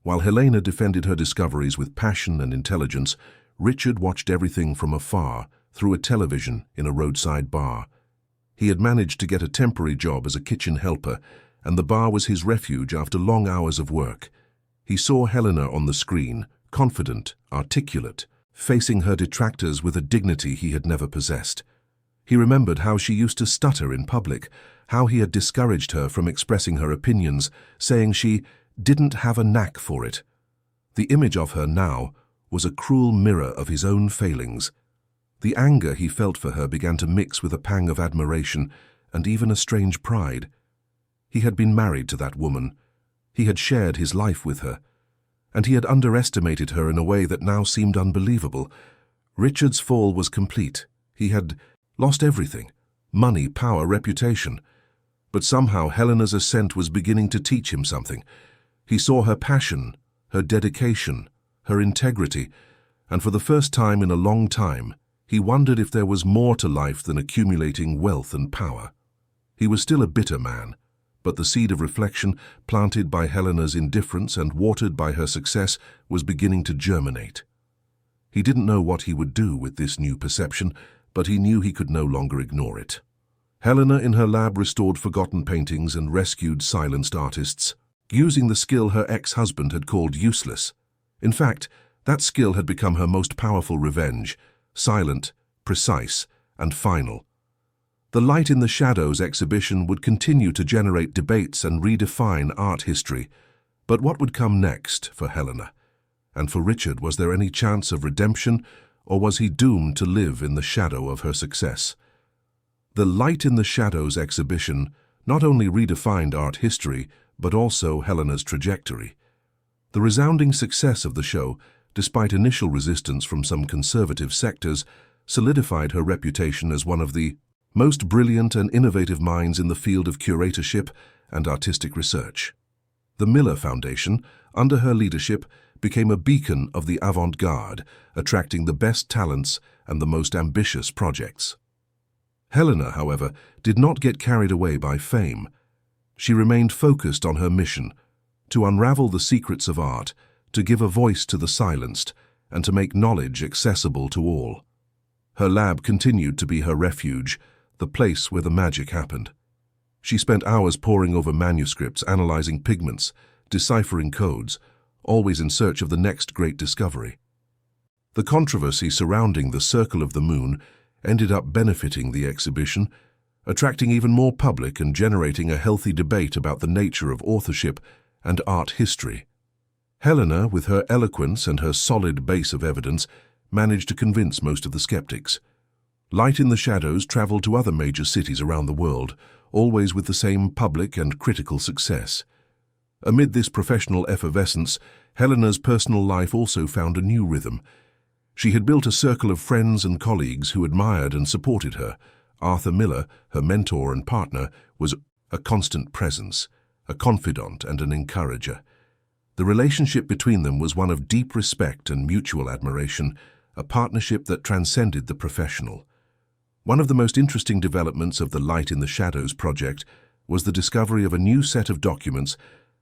While Helena defended her discoveries with passion and intelligence, Richard watched everything from afar, through a television in a roadside bar. He had managed to get a temporary job as a kitchen helper, and the bar was his refuge after long hours of work. He saw Helena on the screen, confident, articulate, facing her detractors with a dignity he had never possessed. He remembered how she used to stutter in public, how he had discouraged her from expressing her opinions, saying she didn't have a knack for it. The image of her now was a cruel mirror of his own failings. The anger he felt for her began to mix with a pang of admiration and even a strange pride. He had been married to that woman. He had shared his life with her. And he had underestimated her in a way that now seemed unbelievable. Richard's fall was complete. He had lost everything: money, power, reputation. But somehow Helena's ascent was beginning to teach him something. He saw her passion, her dedication, her integrity, and for the first time in a long time, he wondered if there was more to life than accumulating wealth and power. He was still a bitter man, but the seed of reflection, planted by Helena's indifference and watered by her success, was beginning to germinate. He didn't know what he would do with this new perception, but he knew he could no longer ignore it. Helena in her lab restored forgotten paintings and rescued silenced artists, using the skill her ex-husband had called useless. In fact, that skill had become her most powerful revenge: silent, precise, and final. The Light in the Shadows exhibition would continue to generate debates and redefine art history. But what would come next for Helena? And for Richard, was there any chance of redemption, or was he doomed to live in the shadow of her success? The Light in the Shadows exhibition not only redefined art history, but also Helena's trajectory. The resounding success of the show, despite initial resistance from some conservative sectors, solidified her reputation as one of the most brilliant and innovative minds in the field of curatorship and artistic research. The Miller Foundation, under her leadership, became a beacon of the avant-garde, attracting the best talents and the most ambitious projects. Helena, however, did not get carried away by fame. She remained focused on her mission: to unravel the secrets of art, to give a voice to the silenced, and to make knowledge accessible to all. Her lab continued to be her refuge, the place where the magic happened. She spent hours poring over manuscripts, analyzing pigments, deciphering codes, always in search of the next great discovery. The controversy surrounding the Circle of the Moon ended up benefiting the exhibition, attracting even more public and generating a healthy debate about the nature of authorship and art history. Helena, with her eloquence and her solid base of evidence, managed to convince most of the skeptics. Light in the Shadows traveled to other major cities around the world, always with the same public and critical success. Amid this professional effervescence, Helena's personal life also found a new rhythm. She had built a circle of friends and colleagues who admired and supported her. Arthur Miller, her mentor and partner, was a constant presence, a confidant and an encourager. The relationship between them was one of deep respect and mutual admiration, a partnership that transcended the professional. One of the most interesting developments of the Light in the Shadows project was the discovery of a new set of documents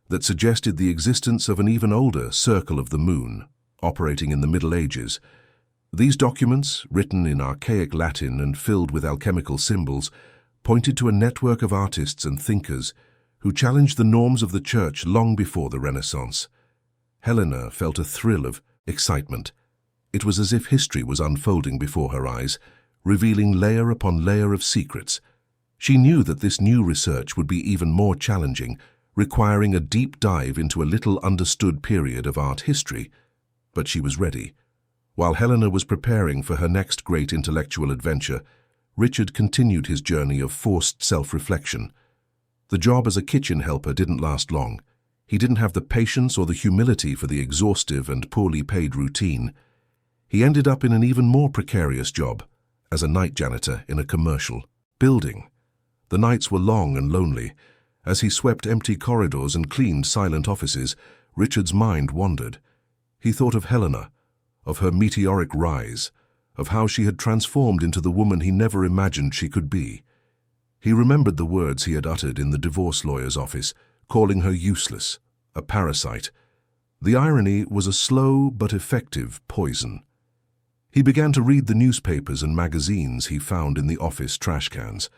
that suggested the existence of an even older Circle of the Moon, operating in the Middle Ages. These documents, written in archaic Latin and filled with alchemical symbols, pointed to a network of artists and thinkers who challenged the norms of the Church long before the Renaissance. Helena felt a thrill of excitement. It was as if history was unfolding before her eyes, revealing layer upon layer of secrets. She knew that this new research would be even more challenging, requiring a deep dive into a little understood period of art history. But she was ready. While Helena was preparing for her next great intellectual adventure, Richard continued his journey of forced self-reflection. The job as a kitchen helper didn't last long. He didn't have the patience or the humility for the exhaustive and poorly paid routine. He ended up in an even more precarious job, as a night janitor in a commercial building. The nights were long and lonely. As he swept empty corridors and cleaned silent offices, Richard's mind wandered. He thought of Helena, of her meteoric rise, of how she had transformed into the woman he never imagined she could be. He remembered the words he had uttered in the divorce lawyer's office, calling her useless, a parasite. The irony was a slow but effective poison. He began to read the newspapers and magazines he found in the office trash cans.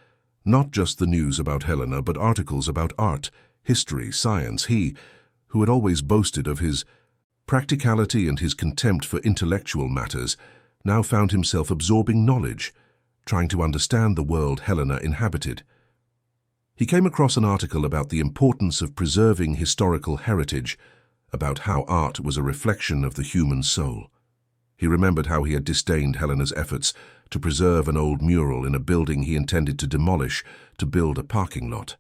Not just the news about Helena, but articles about art, history, science. He, who had always boasted of his Practicality and his contempt for intellectual matters now found himself absorbing knowledge, trying to understand the world Helena inhabited. He came across an article about the importance of preserving historical heritage, about how art was a reflection of the human soul. He remembered how he had disdained Helena's efforts to preserve an old mural in a building he intended to demolish to build a parking lot.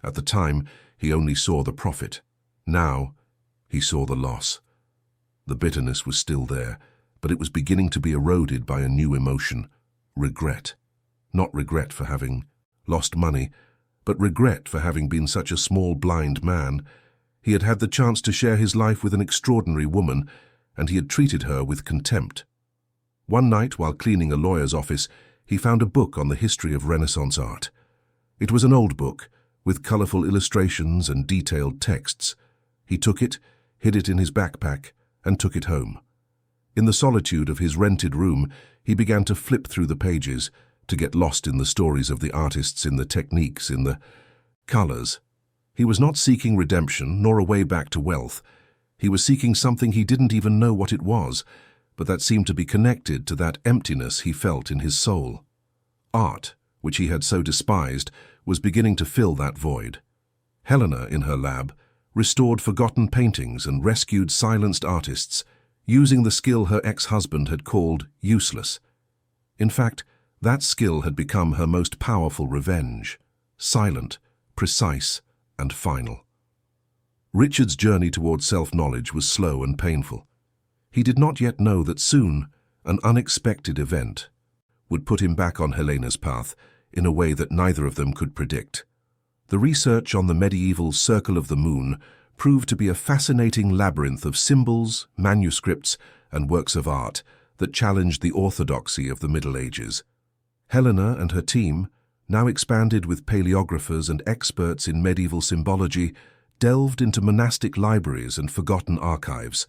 At the time, he only saw the profit. Now, he saw the loss. The bitterness was still there, but it was beginning to be eroded by a new emotion: regret. Not regret for having lost money, but regret for having been such a small blind man. He had had the chance to share his life with an extraordinary woman, and he had treated her with contempt. One night, while cleaning a lawyer's office, he found a book on the history of Renaissance art. It was an old book, with colorful illustrations and detailed texts. He took it, hid it in his backpack, and took it home. In the solitude of his rented room, he began to flip through the pages, to get lost in the stories of the artists, in the techniques, in the colors. He was not seeking redemption, nor a way back to wealth. He was seeking something he didn't even know what it was, but that seemed to be connected to that emptiness he felt in his soul. Art, which he had so despised, was beginning to fill that void. Helena, in her lab, restored forgotten paintings and rescued silenced artists, using the skill her ex-husband had called useless. In fact, that skill had become her most powerful revenge: silent, precise, and final. Richard's journey toward self-knowledge was slow and painful. He did not yet know that soon an unexpected event would put him back on Helena's path in a way that neither of them could predict. The research on the medieval Circle of the Moon proved to be a fascinating labyrinth of symbols, manuscripts, and works of art that challenged the orthodoxy of the Middle Ages. Helena and her team, now expanded with paleographers and experts in medieval symbology, delved into monastic libraries and forgotten archives,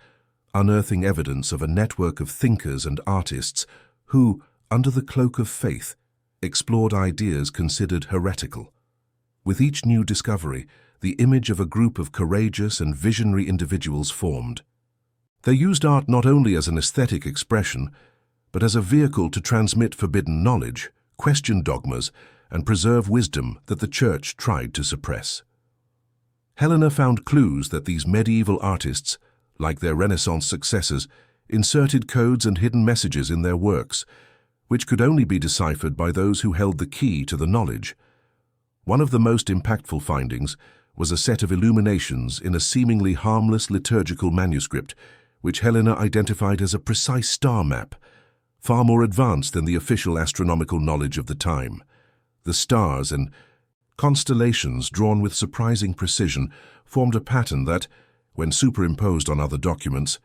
unearthing evidence of a network of thinkers and artists who, under the cloak of faith, explored ideas considered heretical. With each new discovery, the image of a group of courageous and visionary individuals formed. They used art not only as an aesthetic expression, but as a vehicle to transmit forbidden knowledge, question dogmas, and preserve wisdom that the Church tried to suppress. Helena found clues that these medieval artists, like their Renaissance successors, inserted codes and hidden messages in their works, which could only be deciphered by those who held the key to the knowledge. One of the most impactful findings was a set of illuminations in a seemingly harmless liturgical manuscript, which Helena identified as a precise star map, far more advanced than the official astronomical knowledge of the time. The stars and constellations, drawn with surprising precision, formed a pattern that, when superimposed on other documents,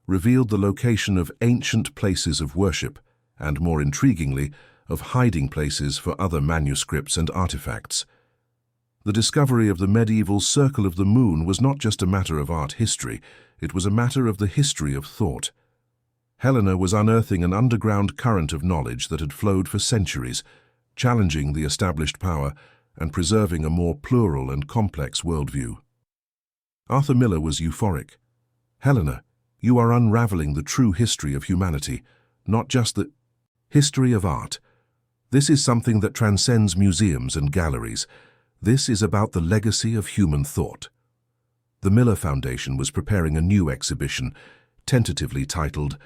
revealed the location of ancient places of worship and, more intriguingly, of hiding places for other manuscripts and artifacts. The discovery of the medieval Circle of the Moon was not just a matter of art history, it was a matter of the history of thought. Helena was unearthing an underground current of knowledge that had flowed for centuries, challenging the established power and preserving a more plural and complex worldview. Arthur Miller was euphoric. "Helena, you are unraveling the true history of humanity, not just the history of art. This is something that transcends museums and galleries. This is about the legacy of human thought." The Miller Foundation was preparing a new exhibition, tentatively titled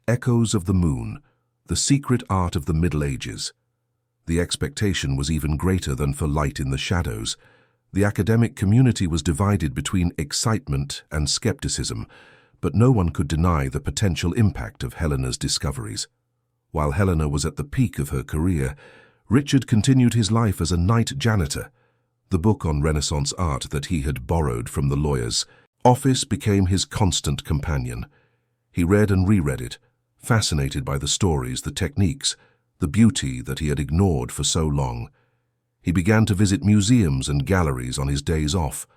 Echoes of the Moon, The Secret Art of the Middle Ages. The expectation was even greater than for Light in the Shadows. The academic community was divided between excitement and skepticism, but no one could deny the potential impact of Helena's discoveries. While Helena was at the peak of her career, Richard continued his life as a night janitor. The book on Renaissance art that he had borrowed from the lawyer's office became his constant companion. He read and reread it, fascinated by the stories, the techniques, the beauty that he had ignored for so long. He began to visit museums and galleries on his days off.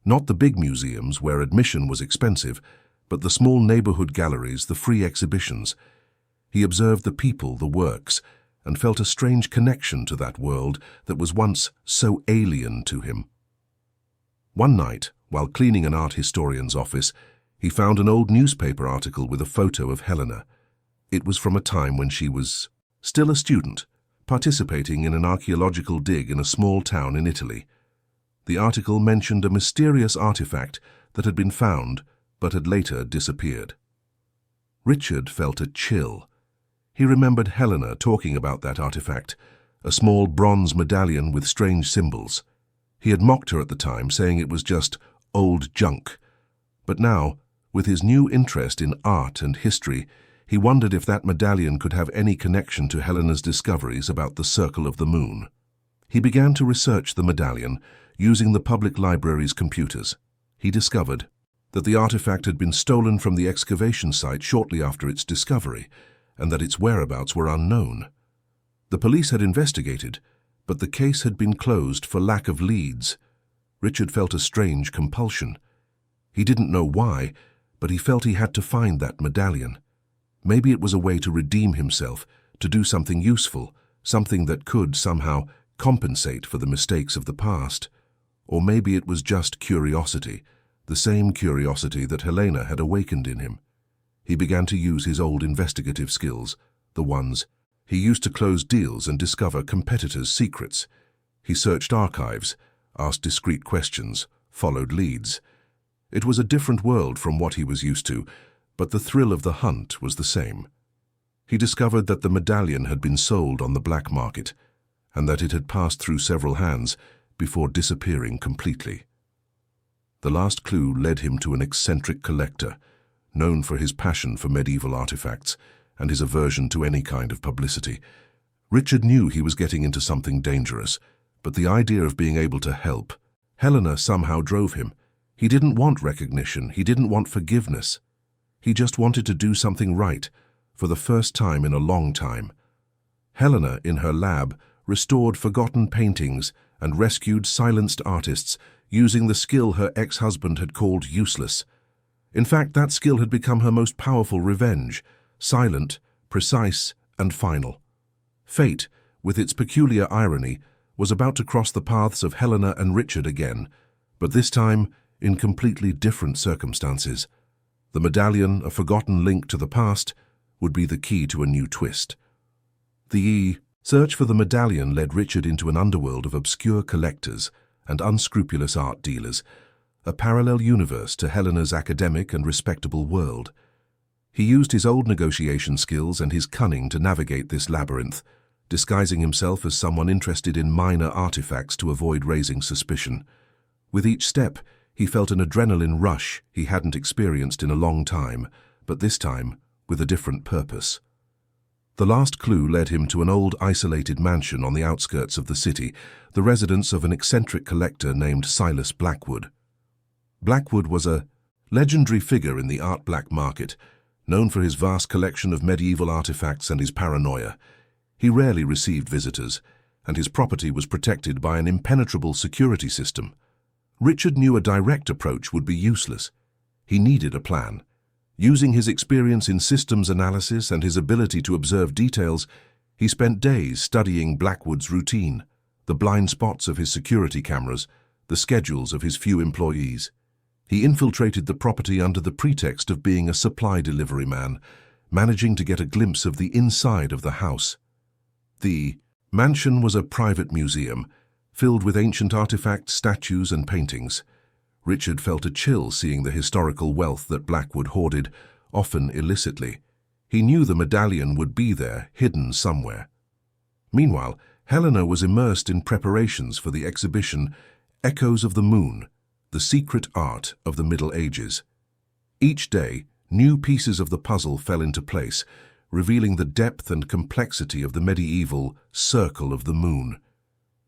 Not the big museums where admission was expensive, but the small neighborhood galleries, the free exhibitions. He observed the people, the works, and felt a strange connection to that world that was once so alien to him. One night, while cleaning an art historian's office, He found an old newspaper article with a photo of Helena. It was from a time when she was still a student, participating in an archaeological dig in a small town in Italy. The article mentioned a mysterious artifact that had been found but had later disappeared. Richard felt a chill. He remembered Helena talking about that artifact, a small bronze medallion with strange symbols. He had mocked her at the time, saying it was just old junk. But now, with his new interest in art and history, he wondered if that medallion could have any connection to Helena's discoveries about the circle of the moon. He began to research the medallion using the public library's computers. He discovered that the artifact had been stolen from the excavation site shortly after its discovery, and that its whereabouts were unknown. The police had investigated, but the case had been closed for lack of leads. Richard felt a strange compulsion. He didn't know why, but he felt he had to find that medallion. Maybe it was a way to redeem himself, to do something useful, something that could somehow compensate for the mistakes of the past. Or maybe it was just curiosity, the same curiosity that Helena had awakened in him. He began to use his old investigative skills, the ones he used to close deals and discover competitors' secrets. He searched archives, asked discreet questions, followed leads. It was a different world from what he was used to, but the thrill of the hunt was the same. He discovered that the medallion had been sold on the black market, and that it had passed through several hands before disappearing completely. The last clue led him to an eccentric collector, known for his passion for medieval artifacts and his aversion to any kind of publicity. Richard knew he was getting into something dangerous, but the idea of being able to help Helena somehow drove him. He didn't want recognition, he didn't want forgiveness. He just wanted to do something right, for the first time in a long time. Helena, in her lab, restored forgotten paintings and rescued silenced artists using the skill her ex-husband had called useless. In fact, that skill had become her most powerful revenge, silent, precise, and final. Fate, with its peculiar irony, was about to cross the paths of Helena and Richard again, but this time in completely different circumstances. The medallion, a forgotten link to the past, would be the key to a new twist. The search for the medallion led Richard into an underworld of obscure collectors and unscrupulous art dealers, a parallel universe to Helena's academic and respectable world. He used his old negotiation skills and his cunning to navigate this labyrinth, disguising himself as someone interested in minor artifacts to avoid raising suspicion. With each step, he felt an adrenaline rush he hadn't experienced in a long time, but this time with a different purpose. The last clue led him to an old isolated mansion on the outskirts of the city, the residence of an eccentric collector named Silas Blackwood. Blackwood was a legendary figure in the art black market, known for his vast collection of medieval artifacts and his paranoia. He rarely received visitors, and his property was protected by an impenetrable security system. Richard knew a direct approach would be useless. He needed a plan. Using his experience in systems analysis and his ability to observe details, he spent days studying Blackwood's routine, the blind spots of his security cameras, the schedules of his few employees. He infiltrated the property under the pretext of being a supply delivery man, managing to get a glimpse of the inside of the house. The mansion was a private museum, filled with ancient artifacts, statues, and paintings. Richard felt a chill seeing the historical wealth that Blackwood hoarded, often illicitly. He knew the medallion would be there, hidden somewhere. Meanwhile, Helena was immersed in preparations for the exhibition Echoes of the Moon, the secret art of the Middle Ages. Each day, new pieces of the puzzle fell into place, revealing the depth and complexity of the medieval circle of the moon.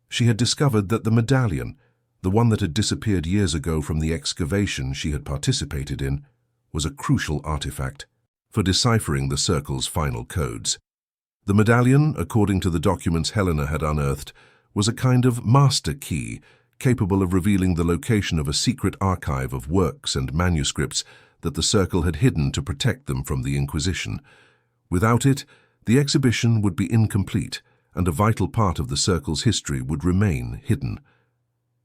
She had discovered that the medallion, the one that had disappeared years ago from the excavation she had participated in, was a crucial artifact for deciphering the circle's final codes. The medallion, according to the documents Helena had unearthed, was a kind of master key, capable of revealing the location of a secret archive of works and manuscripts that the circle had hidden to protect them from the Inquisition. Without it, the exhibition would be incomplete, and a vital part of the circle's history would remain hidden.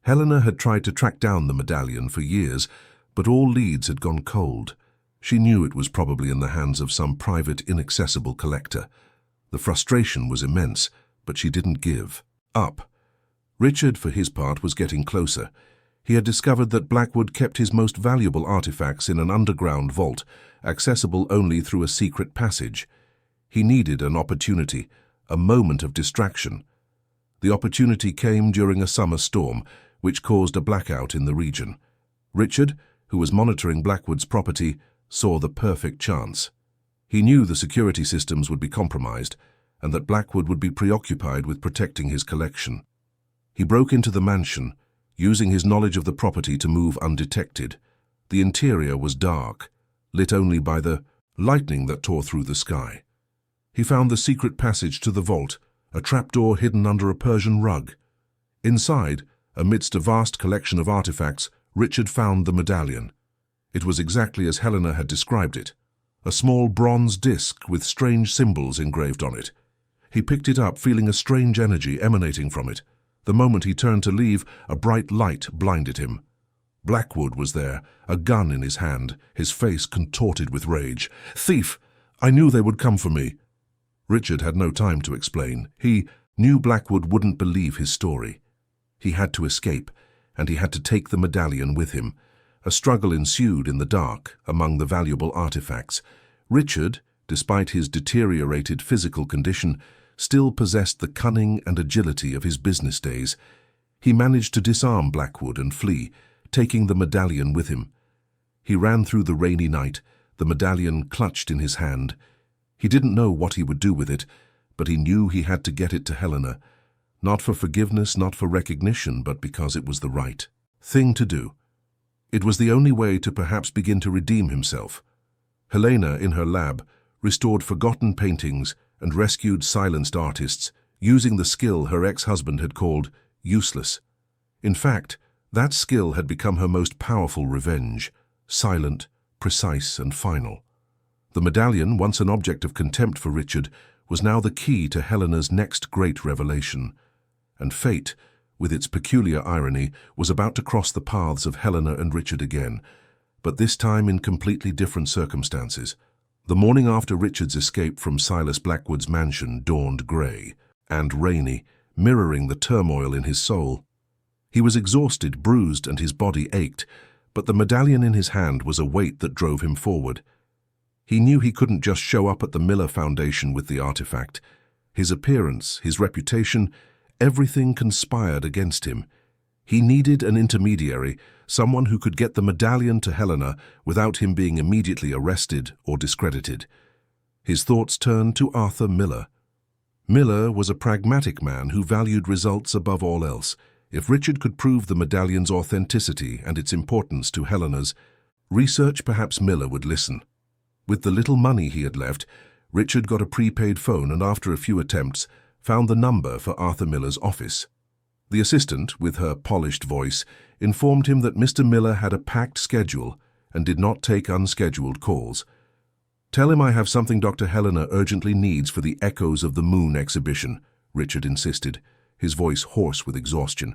Helena had tried to track down the medallion for years, but all leads had gone cold. She knew it was probably in the hands of some private, inaccessible collector. The frustration was immense, but she didn't give up. Richard, for his part, was getting closer. He had discovered that Blackwood kept his most valuable artifacts in an underground vault, accessible only through a secret passage. He needed an opportunity, a moment of distraction. The opportunity came during a summer storm, which caused a blackout in the region. Richard, who was monitoring Blackwood's property, saw the perfect chance. He knew the security systems would be compromised, and that Blackwood would be preoccupied with protecting his collection. He broke into the mansion, using his knowledge of the property to move undetected. The interior was dark, lit only by the lightning that tore through the sky. He found the secret passage to the vault, a trapdoor hidden under a Persian rug. Inside, amidst a vast collection of artifacts, Richard found the medallion. It was exactly as Helena had described it, a small bronze disc with strange symbols engraved on it. He picked it up, feeling a strange energy emanating from it. The moment he turned to leave, a bright light blinded him. Blackwood was there, a gun in his hand, his face contorted with rage. "Thief! I knew they would come for me." Richard had no time to explain. He knew Blackwood wouldn't believe his story. He had to escape, and he had to take the medallion with him. A struggle ensued in the dark among the valuable artifacts. Richard, despite his deteriorated physical condition, still possessed the cunning and agility of his business days. He managed to disarm Blackwood and flee, taking the medallion with him. He ran through the rainy night, the medallion clutched in his hand. He didn't know what he would do with it, but he knew he had to get it to Helena, not for forgiveness, not for recognition, but because it was the right thing to do. It was the only way to perhaps begin to redeem himself. Helena, in her lab, restored forgotten paintings and rescued silenced artists, using the skill her ex-husband had called useless. In fact, that skill had become her most powerful revenge, silent, precise, and final. The medallion, once an object of contempt for Richard, was now the key to Helena's next great revelation. And fate, with its peculiar irony, was about to cross the paths of Helena and Richard again, but this time in completely different circumstances. The morning after Richard's escape from Silas Blackwood's mansion dawned grey and rainy, mirroring the turmoil in his soul. He was exhausted, bruised, and his body ached, but the medallion in his hand was a weight that drove him forward. He knew he couldn't just show up at the Miller Foundation with the artifact. His appearance, his reputation, everything conspired against him. He needed an intermediary, someone who could get the medallion to Helena without him being immediately arrested or discredited. His thoughts turned to Arthur Miller. Miller was a pragmatic man who valued results above all else. If Richard could prove the medallion's authenticity and its importance to Helena's research, perhaps Miller would listen. With the little money he had left, Richard got a prepaid phone and, after a few attempts, found the number for Arthur Miller's office. The assistant, with her polished voice, informed him that Mr. Miller had a packed schedule and did not take unscheduled calls. "Tell him I have something Dr. Helena urgently needs for the Echoes of the Moon exhibition," Richard insisted, his voice hoarse with exhaustion.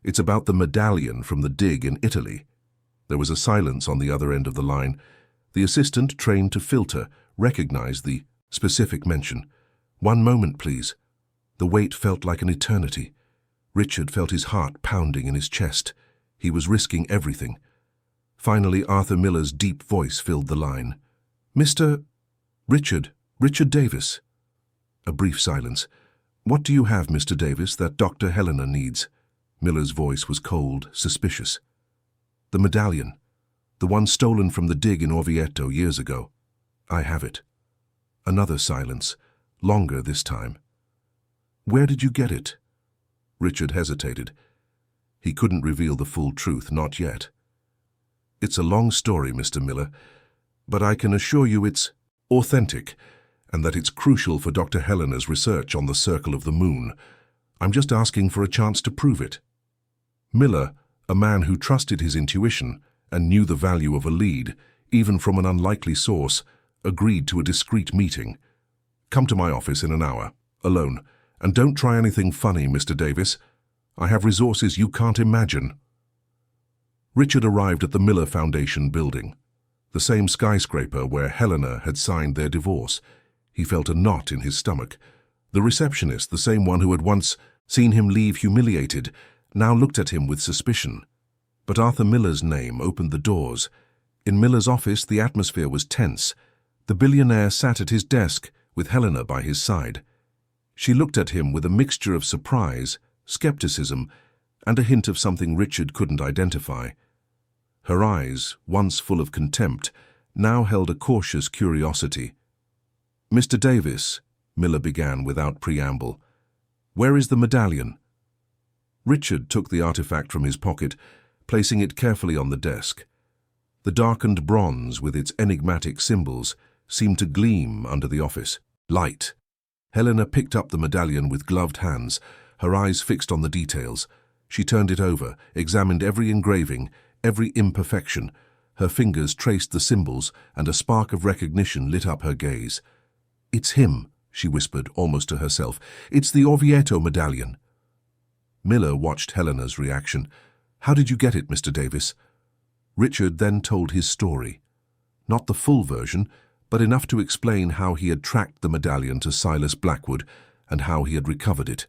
"It's about the medallion from the dig in Italy." There was a silence on the other end of the line. The assistant, trained to filter, recognized the specific mention. "One moment, please." The wait felt like an eternity. Richard felt his heart pounding in his chest. He was risking everything. Finally, Arthur Miller's deep voice filled the line. "Mr. Richard Davis." A brief silence. "What do you have, Mr. Davis, that Dr. Helena needs?" Miller's voice was cold, suspicious. "The medallion. The one stolen from the dig in Orvieto years ago. I have it." Another silence, longer this time. "Where did you get it?" Richard hesitated. He couldn't reveal the full truth, not yet. "It's a long story, Mr. Miller, but I can assure you it's authentic, and that it's crucial for Dr. Helena's research on the Circle of the Moon. I'm just asking for a chance to prove it." Miller, a man who trusted his intuition and knew the value of a lead, even from an unlikely source, agreed to a discreet meeting. "Come to my office in an hour, alone, and don't try anything funny, Mr. Davis. I have resources you can't imagine." Richard arrived at the Miller Foundation building. the same skyscraper where Helena had signed their divorce. He felt a knot in his stomach. The receptionist, the same one who had once seen him leave humiliated, now looked at him with suspicion. But Arthur Miller's name opened the doors. In Miller's office, the atmosphere was tense. The billionaire sat at his desk, with Helena by his side. She looked at him with a mixture of surprise, skepticism, and a hint of something Richard couldn't identify. Her eyes, once full of contempt, now held a cautious curiosity. "Mr. Davis," Miller began without preamble, "where is the medallion?" Richard took the artifact from his pocket, placing it carefully on the desk. The darkened bronze with its enigmatic symbols seemed to gleam under the office light. Helena picked up the medallion with gloved hands, her eyes fixed on the details. She turned it over, examined every engraving, every imperfection. Her fingers traced the symbols, and a spark of recognition lit up her gaze. "It's him," she whispered, almost to herself. "It's the Orvieto medallion." Miller watched Helena's reaction. "How did you get it, Mr. Davis?" Richard then told his story. Not the full version, but enough to explain how he had tracked the medallion to Silas Blackwood and how he had recovered it.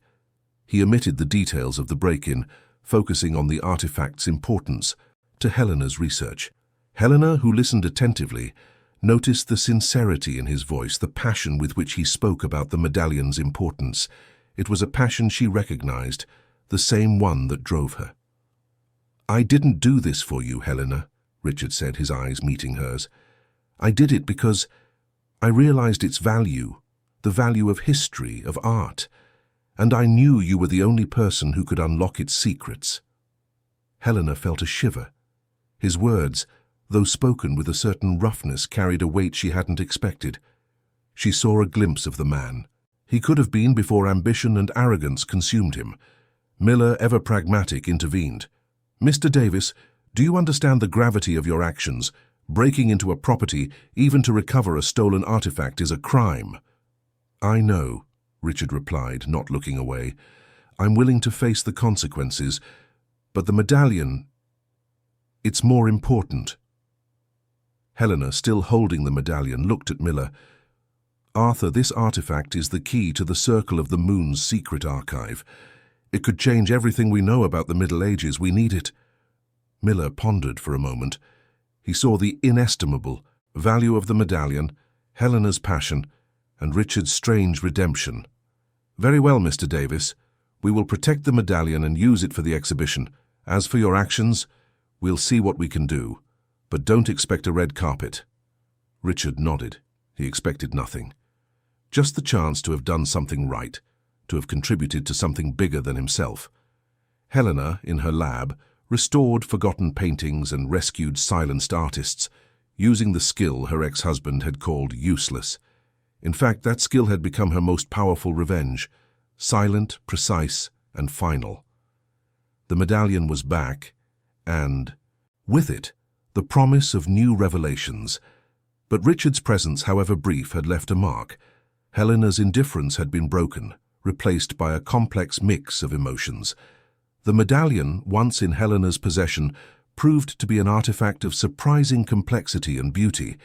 He omitted the details of the break-in, focusing on the artifact's importance to Helena's research. Helena, who listened attentively, noticed the sincerity in his voice, the passion with which he spoke about the medallion's importance. It was a passion she recognized, the same one that drove her. "I didn't do this for you, Helena," Richard said, his eyes meeting hers. "I did it because I realized its value, the value of history, of art, and I knew you were the only person who could unlock its secrets." Helena felt a shiver. His words, though spoken with a certain roughness, carried a weight she hadn't expected. She saw a glimpse of the man. He could have been before ambition and arrogance consumed him. Miller, ever pragmatic, intervened. "Mr. Davis, do you understand the gravity of your actions? Breaking into a property, even to recover a stolen artifact, is a crime." "I know," Richard replied, not looking away. "I'm willing to face the consequences, but the medallion, it's more important." Helena, still holding the medallion, looked at Miller. "Arthur, this artifact is the key to the Circle of the Moon's secret archive. It could change everything we know about the Middle Ages. We need it." Miller pondered for a moment. He saw the inestimable value of the medallion, Helena's passion, and Richard's strange redemption. "Very well, Mr. Davis. We will protect the medallion and use it for the exhibition. As for your actions, we'll see what we can do. But don't expect a red carpet." Richard nodded. He expected nothing. Just the chance to have done something right, to have contributed to something bigger than himself. Helena, in her lab, restored forgotten paintings and rescued silenced artists, using the skill her ex-husband had called useless. In fact, that skill had become her most powerful revenge, silent, precise, and final. The medallion was back, and, with it, the promise of new revelations. But Richard's presence, however brief, had left a mark. Helena's indifference had been broken, replaced by a complex mix of emotions. The medallion, once in Helena's possession, proved to be an artifact of surprising complexity and beauty.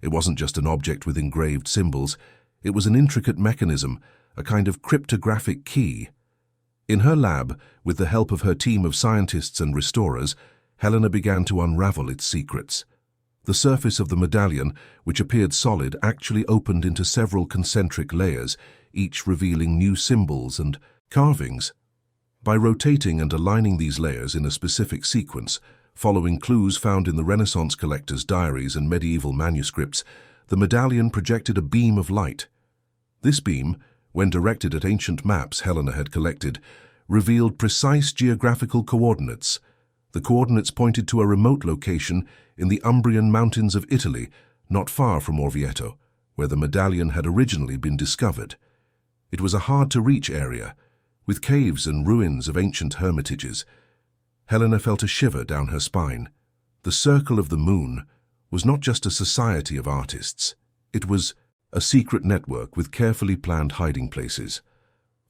It wasn't just an object with engraved symbols. It was an intricate mechanism, a kind of cryptographic key. In her lab, with the help of her team of scientists and restorers, Helena began to unravel its secrets. The surface of the medallion, which appeared solid, actually opened into several concentric layers, each revealing new symbols and carvings. By rotating and aligning these layers in a specific sequence, following clues found in the Renaissance collectors' diaries and medieval manuscripts, the medallion projected a beam of light. This beam, when directed at ancient maps Helena had collected, revealed precise geographical coordinates. The coordinates pointed to a remote location in the Umbrian mountains of Italy, not far from Orvieto, where the medallion had originally been discovered. It was a hard-to-reach area, with caves and ruins of ancient hermitages. Helena felt a shiver down her spine. The Circle of the Moon was not just a society of artists. It was a secret network with carefully planned hiding places.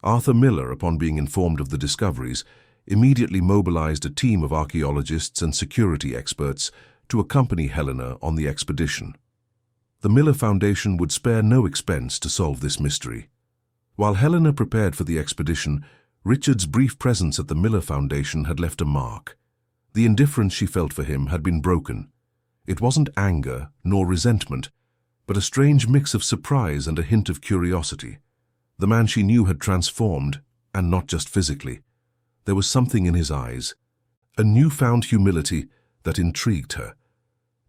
Arthur Miller, upon being informed of the discoveries, immediately mobilized a team of archaeologists and security experts to accompany Helena on the expedition. The Miller Foundation would spare no expense to solve this mystery. While Helena prepared for the expedition, Richard's brief presence at the Miller Foundation had left a mark. The indifference she felt for him had been broken. It wasn't anger nor resentment, but a strange mix of surprise and a hint of curiosity. The man she knew had transformed, and not just physically. There was something in his eyes, a newfound humility that intrigued her.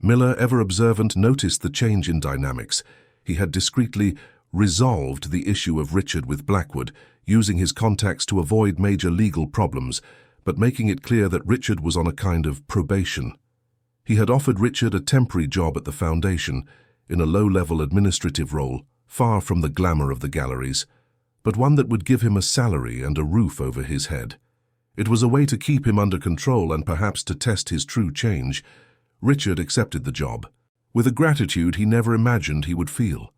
Miller, ever observant, noticed the change in dynamics. He had discreetly resolved the issue of Richard with Blackwood, using his contacts to avoid major legal problems, but making it clear that Richard was on a kind of probation. He had offered Richard a temporary job at the foundation, in a low-level administrative role, far from the glamour of the galleries, but one that would give him a salary and a roof over his head. It was a way to keep him under control and perhaps to test his true change. Richard accepted the job, with a gratitude he never imagined he would feel.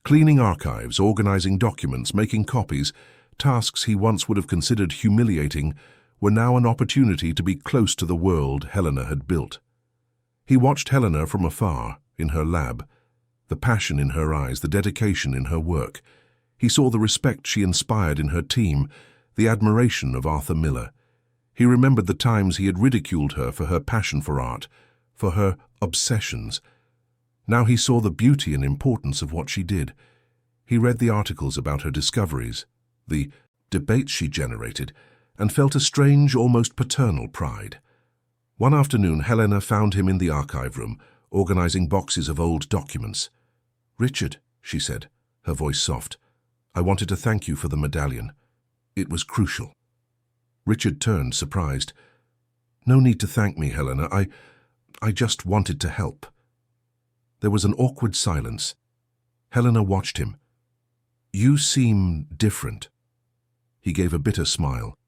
Cleaning archives, organizing documents, making copies, tasks he once would have considered humiliating, were now an opportunity to be close to the world Helena had built. He watched Helena from afar, in her lab, the passion in her eyes, the dedication in her work. He saw the respect she inspired in her team, the admiration of Arthur Miller. He remembered the times he had ridiculed her for her passion for art, for her obsessions. Now he saw the beauty and importance of what she did. He read the articles about her discoveries, the debates she generated, and felt a strange, almost paternal pride. One afternoon, Helena found him in the archive room, organizing boxes of old documents. "Richard," she said, her voice soft, "I wanted to thank you for the medallion. It was crucial." Richard turned, surprised. "No need to thank me, Helena. I just wanted to help." There was an awkward silence. Helena watched him. "You seem different." He gave a bitter smile.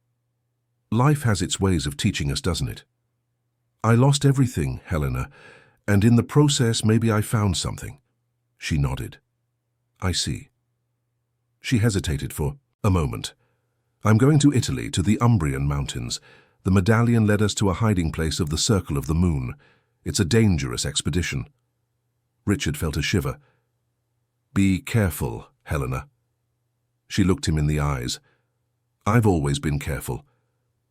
"Life has its ways of teaching us, doesn't it? I lost everything, Helena, and in the process maybe I found something." She nodded. "I see." She hesitated for a moment. "I'm going to Italy, to the Umbrian Mountains. The medallion led us to a hiding place of the Circle of the Moon. It's a dangerous expedition." Richard felt a shiver. "Be careful, Helena." She looked him in the eyes. "I've always been careful,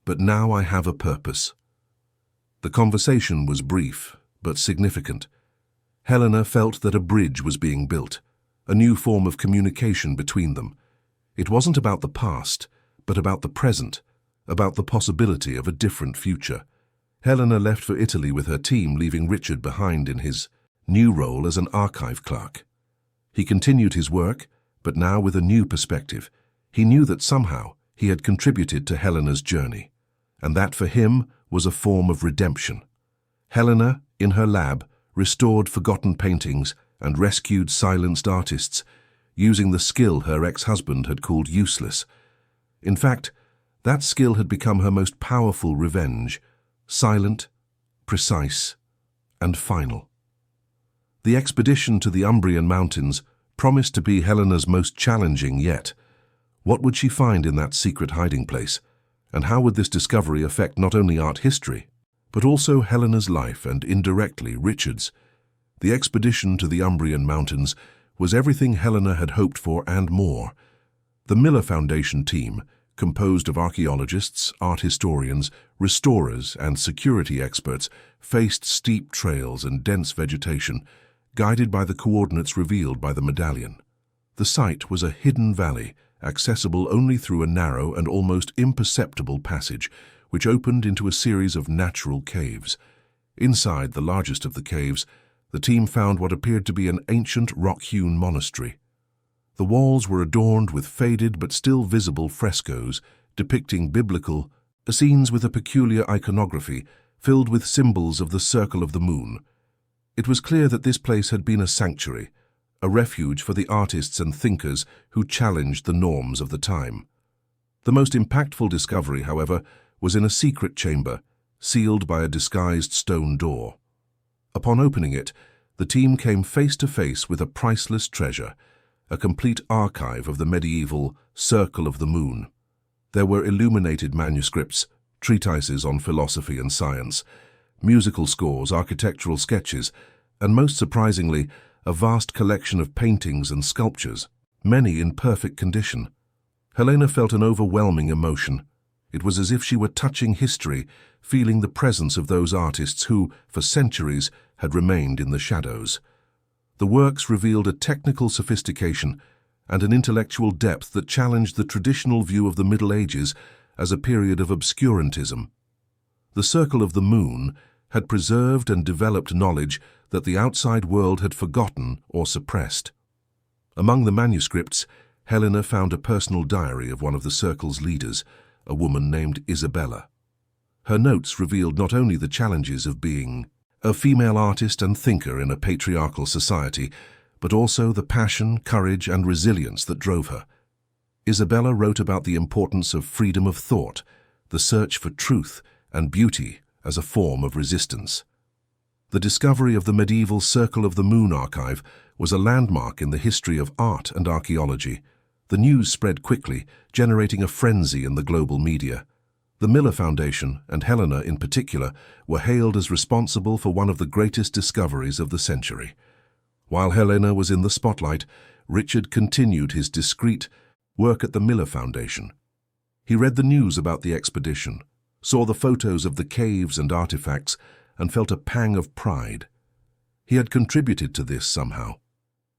but now I have a purpose." The conversation was brief, but significant. Helena felt that a bridge was being built, a new form of communication between them. It wasn't about the past, but about the present, about the possibility of a different future. Helena left for Italy with her team, leaving Richard behind in his new role as an archive clerk. He continued his work, but now with a new perspective. He knew that somehow he had contributed to Helena's journey, and that for him was a form of redemption. Helena, in her lab, restored forgotten paintings and rescued silenced artists, using the skill her ex-husband had called useless. In fact, that skill had become her most powerful revenge, silent, precise, and final. The expedition to the Umbrian Mountains promised to be Helena's most challenging yet. What would she find in that secret hiding place? And how would this discovery affect not only art history, but also Helena's life and indirectly Richard's? The expedition to the Umbrian Mountains was everything Helena had hoped for and more. The Miller Foundation team, composed of archaeologists, art historians, restorers, and security experts, faced steep trails and dense vegetation, guided by the coordinates revealed by the medallion. The site was a hidden valley, accessible only through a narrow and almost imperceptible passage, which opened into a series of natural caves. Inside the largest of the caves, the team found what appeared to be an ancient rock-hewn monastery. The walls were adorned with faded but still visible frescoes depicting biblical scenes with a peculiar iconography filled with symbols of the Circle of the Moon. It was clear that this place had been a sanctuary, a refuge for the artists and thinkers who challenged the norms of the time. The most impactful discovery, however, was in a secret chamber, sealed by a disguised stone door. Upon opening it, the team came face to face with a priceless treasure, a complete archive of the medieval Circle of the Moon. There were illuminated manuscripts, treatises on philosophy and science, musical scores, architectural sketches, and most surprisingly, a vast collection of paintings and sculptures, many in perfect condition. Helena felt an overwhelming emotion. It was as if she were touching history, feeling the presence of those artists who, for centuries, had remained in the shadows. The works revealed a technical sophistication and an intellectual depth that challenged the traditional view of the Middle Ages as a period of obscurantism. The Circle of the Moon had preserved and developed knowledge that the outside world had forgotten or suppressed. Among the manuscripts, Helena found a personal diary of one of the Circle's leaders, a woman named Isabella. Her notes revealed not only the challenges of being a female artist and thinker in a patriarchal society, but also the passion, courage, and resilience that drove her. Isabella wrote about the importance of freedom of thought, the search for truth and beauty as a form of resistance. The discovery of the medieval Circle of the Moon archive was a landmark in the history of art and archaeology. The news spread quickly, generating a frenzy in the global media. The Miller Foundation, and Helena in particular, were hailed as responsible for one of the greatest discoveries of the century. While Helena was in the spotlight, Richard continued his discreet work at the Miller Foundation. He read the news about the expedition, saw the photos of the caves and artifacts, and felt a pang of pride. He had contributed to this somehow.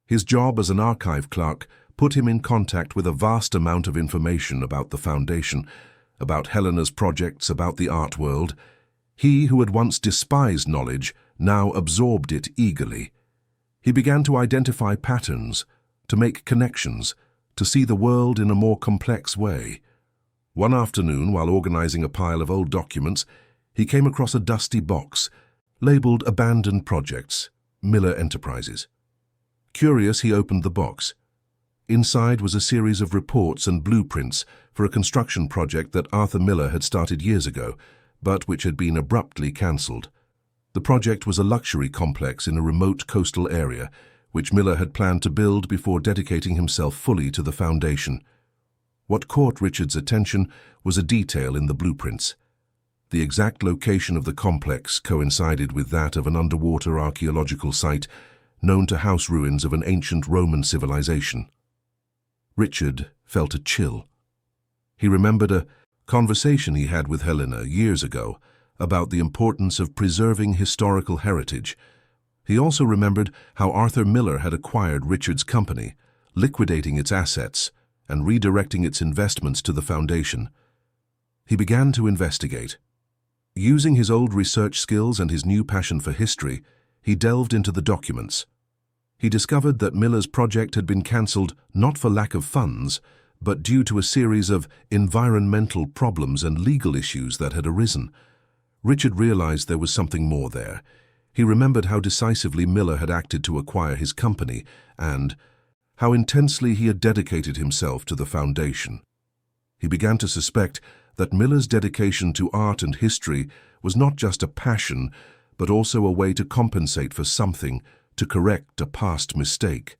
His job as an archive clerk put him in contact with a vast amount of information about the Foundation, about Helena's projects, about the art world. He who had once despised knowledge now absorbed it eagerly. He began to identify patterns, to make connections, to see the world in a more complex way. One afternoon, while organizing a pile of old documents, he came across a dusty box, labeled Abandoned Projects, Miller Enterprises. Curious, he opened the box. Inside was a series of reports and blueprints for a construction project that Arthur Miller had started years ago, but which had been abruptly cancelled. The project was a luxury complex in a remote coastal area, which Miller had planned to build before dedicating himself fully to the Foundation. What caught Richard's attention was a detail in the blueprints. The exact location of the complex coincided with that of an underwater archaeological site known to house ruins of an ancient Roman civilization. Richard felt a chill. He remembered a conversation he had with Helena years ago about the importance of preserving historical heritage. He also remembered how Arthur Miller had acquired Richard's company, liquidating its assets and redirecting its investments to the Foundation. He began to investigate. Using his old research skills and his new passion for history, he delved into the documents. He discovered that Miller's project had been cancelled not for lack of funds, but due to a series of environmental problems and legal issues that had arisen. Richard realized there was something more there. He remembered how decisively Miller had acted to acquire his company and how intensely he had dedicated himself to the Foundation. He began to suspect that Miller's dedication to art and history was not just a passion, but also a way to compensate for something, to correct a past mistake.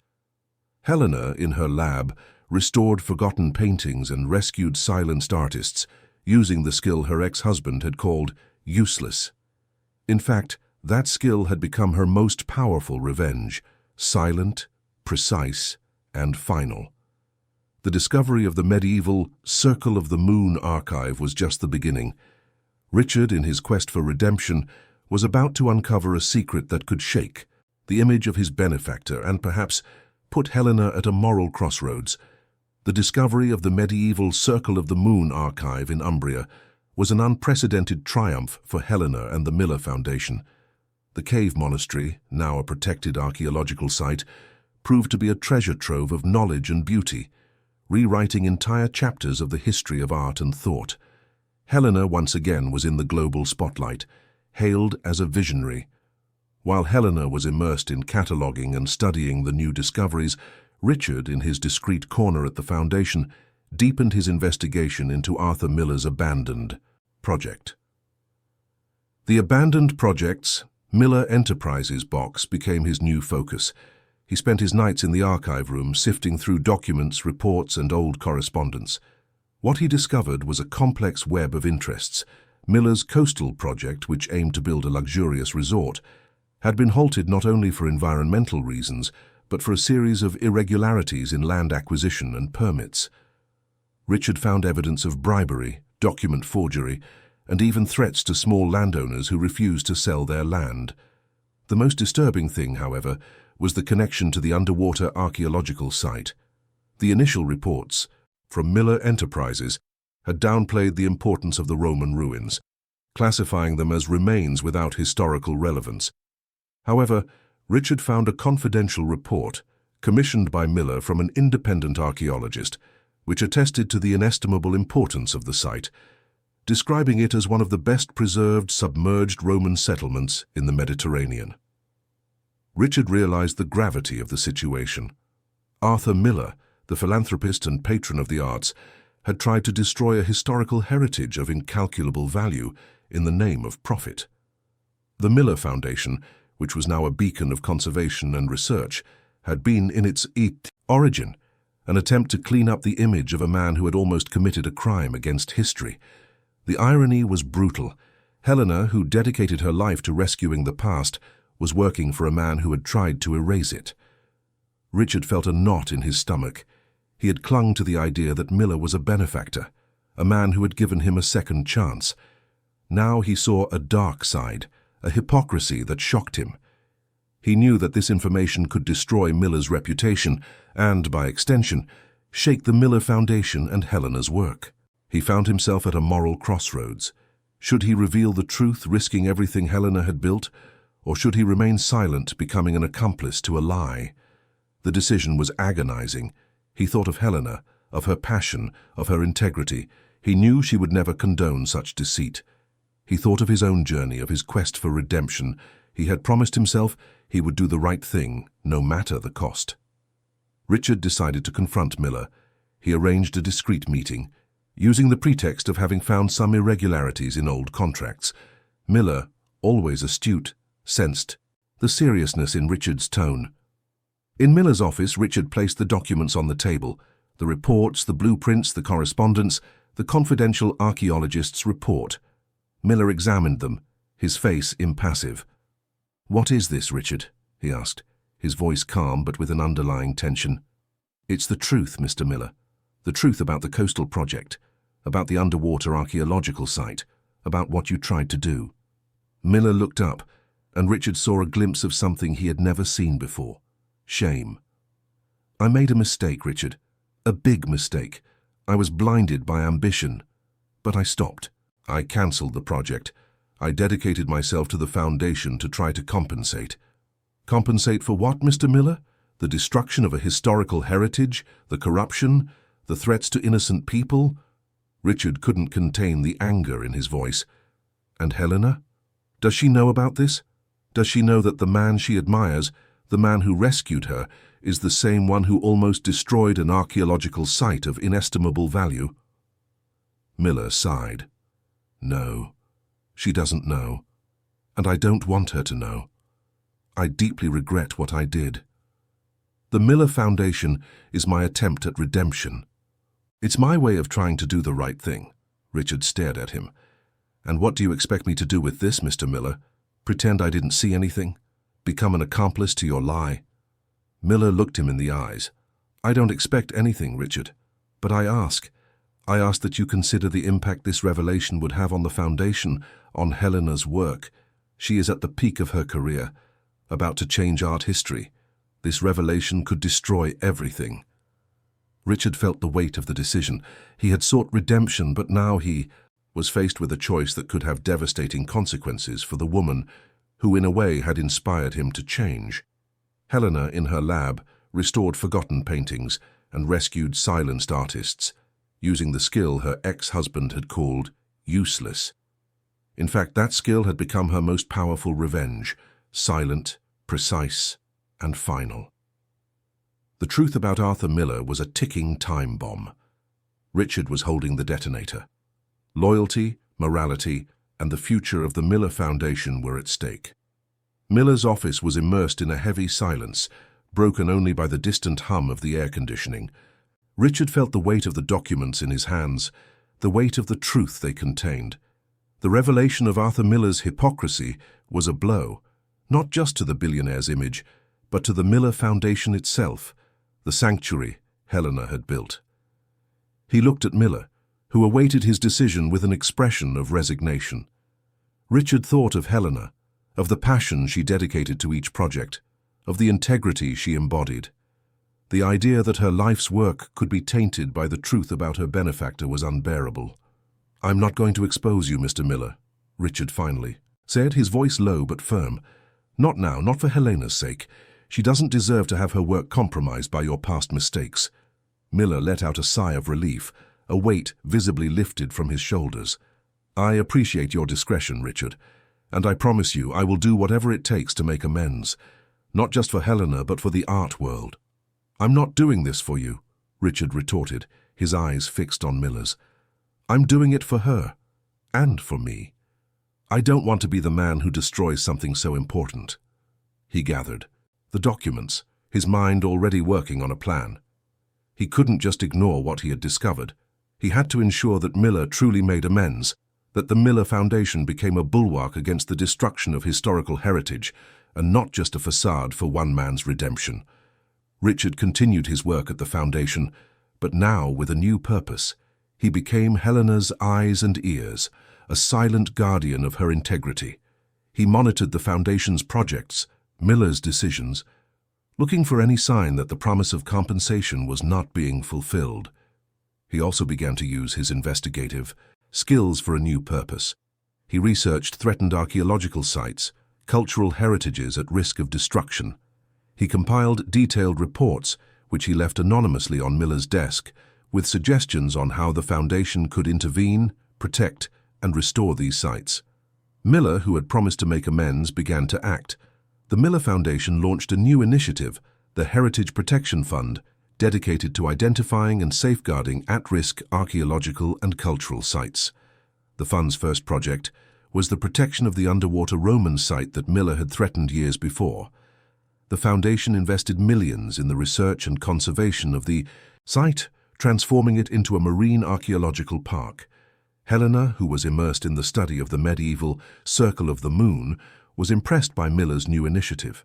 Helena, in her lab, restored forgotten paintings and rescued silenced artists, using the skill her ex-husband had called useless. In fact, that skill had become her most powerful revenge, silent, precise, and final. The discovery of the medieval Circle of the Moon archive was just the beginning. Richard, in his quest for redemption, was about to uncover a secret that could shake the image of his benefactor and perhaps put Helena at a moral crossroads. The discovery of the medieval Circle of the Moon archive in Umbria was an unprecedented triumph for Helena and the Miller Foundation. The cave monastery, now a protected archaeological site, proved to be a treasure trove of knowledge and beauty, rewriting entire chapters of the history of art and thought. Helena once again was in the global spotlight, hailed as a visionary. While Helena was immersed in cataloguing and studying the new discoveries, Richard, in his discreet corner at the Foundation, deepened his investigation into Arthur Miller's abandoned project. The Abandoned Projects, Miller Enterprises box became his new focus. He spent his nights in the archive room, sifting through documents, reports, and old correspondence. What he discovered was a complex web of interests, Miller's coastal project, which aimed to build a luxurious resort, had been halted not only for environmental reasons, but for a series of irregularities in land acquisition and permits. Richard found evidence of bribery, document forgery, and even threats to small landowners who refused to sell their land. The most disturbing thing, however, was the connection to the underwater archaeological site. The initial reports, from Miller Enterprises, had downplayed the importance of the Roman ruins, classifying them as remains without historical relevance. However, Richard found a confidential report, commissioned by Miller from an independent archaeologist, which attested to the inestimable importance of the site, describing it as one of the best-preserved submerged Roman settlements in the Mediterranean. Richard realized the gravity of the situation. Arthur Miller, the philanthropist and patron of the arts, had tried to destroy a historical heritage of incalculable value in the name of profit. The Miller Foundation, which was now a beacon of conservation and research, had been, in its origin, an attempt to clean up the image of a man who had almost committed a crime against history. The irony was brutal. Helena, who dedicated her life to rescuing the past, was working for a man who had tried to erase it. Richard felt a knot in his stomach. He had clung to the idea that Miller was a benefactor, a man who had given him a second chance. Now he saw a dark side, a hypocrisy that shocked him. He knew that this information could destroy Miller's reputation and, by extension, shake the Miller Foundation and Helena's work. He found himself at a moral crossroads. Should he reveal the truth, risking everything Helena had built, or should he remain silent, becoming an accomplice to a lie? The decision was agonizing. He thought of Helena, of her passion, of her integrity. He knew she would never condone such deceit. He thought of his own journey, of his quest for redemption. He had promised himself he would do the right thing, no matter the cost. Richard decided to confront Miller. He arranged a discreet meeting, using the pretext of having found some irregularities in old contracts. Miller, always astute, sensed the seriousness in Richard's tone. In Miller's office, Richard placed the documents on the table, the reports, the blueprints, the correspondence, the confidential archaeologist's report. Miller examined them, his face impassive. "What is this, Richard?" he asked, his voice calm but with an underlying tension. "It's the truth, Mr. Miller. The truth about the coastal project, about the underwater archaeological site, about what you tried to do." Miller looked up, and Richard saw a glimpse of something he had never seen before. Shame. "I made a mistake, Richard. A big mistake. I was blinded by ambition. But I stopped. I cancelled the project. I dedicated myself to the foundation to try to compensate." "Compensate for what, Mr. Miller? The destruction of a historical heritage, the corruption, the threats to innocent people?" Richard couldn't contain the anger in his voice. "And Helena? Does she know about this? Does she know that the man she admires, the man who rescued her, is the same one who almost destroyed an archaeological site of inestimable value?" Miller sighed. "No, she doesn't know, and I don't want her to know. I deeply regret what I did. The Miller Foundation is my attempt at redemption. It's my way of trying to do the right thing." Richard stared at him. "And what do you expect me to do with this, Mr. Miller? Pretend I didn't see anything? Become an accomplice to your lie?" Miller looked him in the eyes. "I don't expect anything, Richard, but I ask that you consider the impact this revelation would have on the Foundation, on Helena's work. She is at the peak of her career, about to change art history. This revelation could destroy everything." Richard felt the weight of the decision. He had sought redemption, but now he was faced with a choice that could have devastating consequences for the woman who in a way had inspired him to change. Helena, in her lab, restored forgotten paintings and rescued silenced artists, using the skill her ex-husband had called useless. In fact, that skill had become her most powerful revenge, silent, precise, and final. The truth about Arthur Miller was a ticking time bomb. Richard was holding the detonator. Loyalty, morality, and the future of the Miller Foundation were at stake. Miller's office was immersed in a heavy silence, broken only by the distant hum of the air conditioning. Richard felt the weight of the documents in his hands, the weight of the truth they contained. The revelation of Arthur Miller's hypocrisy was a blow, not just to the billionaire's image, but to the Miller Foundation itself, the sanctuary Helena had built. He looked at Miller, who awaited his decision with an expression of resignation. Richard thought of Helena, of the passion she dedicated to each project, of the integrity she embodied. The idea that her life's work could be tainted by the truth about her benefactor was unbearable. "I'm not going to expose you, Mr. Miller," Richard finally said, his voice low but firm. "Not now, not for Helena's sake. She doesn't deserve to have her work compromised by your past mistakes." Miller let out a sigh of relief, a weight visibly lifted from his shoulders. "I appreciate your discretion, Richard, and I promise you I will do whatever it takes to make amends, not just for Helena but for the art world." "I'm not doing this for you," Richard retorted, his eyes fixed on Miller's. "I'm doing it for her, and for me. I don't want to be the man who destroys something so important." He gathered the documents, his mind already working on a plan. He couldn't just ignore what he had discovered. He had to ensure that Miller truly made amends, that the Miller Foundation became a bulwark against the destruction of historical heritage, and not just a facade for one man's redemption. Richard continued his work at the foundation, but now with a new purpose. He became Helena's eyes and ears, a silent guardian of her integrity. He monitored the foundation's projects, Miller's decisions, looking for any sign that the promise of compensation was not being fulfilled. He also began to use his investigative skills for a new purpose. He researched threatened archaeological sites, cultural heritages at risk of destruction. He compiled detailed reports, which he left anonymously on Miller's desk, with suggestions on how the foundation could intervene, protect, and restore these sites. Miller, who had promised to make amends, began to act. The Miller Foundation launched a new initiative, the Heritage Protection Fund, dedicated to identifying and safeguarding at-risk archaeological and cultural sites. The fund's first project was the protection of the underwater Roman site that Miller had threatened years before. The foundation invested millions in the research and conservation of the site, transforming it into a marine archaeological park. Helena, who was immersed in the study of the medieval Circle of the Moon, was impressed by Miller's new initiative.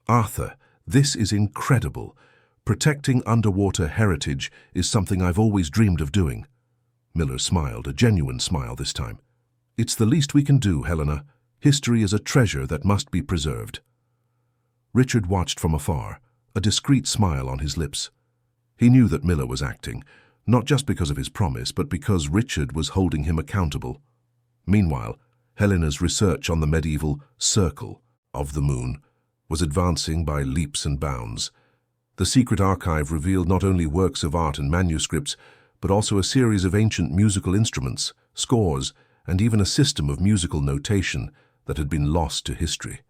"Arthur, this is incredible. Protecting underwater heritage is something I've always dreamed of doing." Miller smiled, a genuine smile this time. "It's the least we can do, Helena. History is a treasure that must be preserved." Richard watched from afar, a discreet smile on his lips. He knew that Miller was acting, not just because of his promise, but because Richard was holding him accountable. Meanwhile, Helena's research on the medieval Circle of the Moon was advancing by leaps and bounds. The secret archive revealed not only works of art and manuscripts, but also a series of ancient musical instruments, scores, and even a system of musical notation that had been lost to history.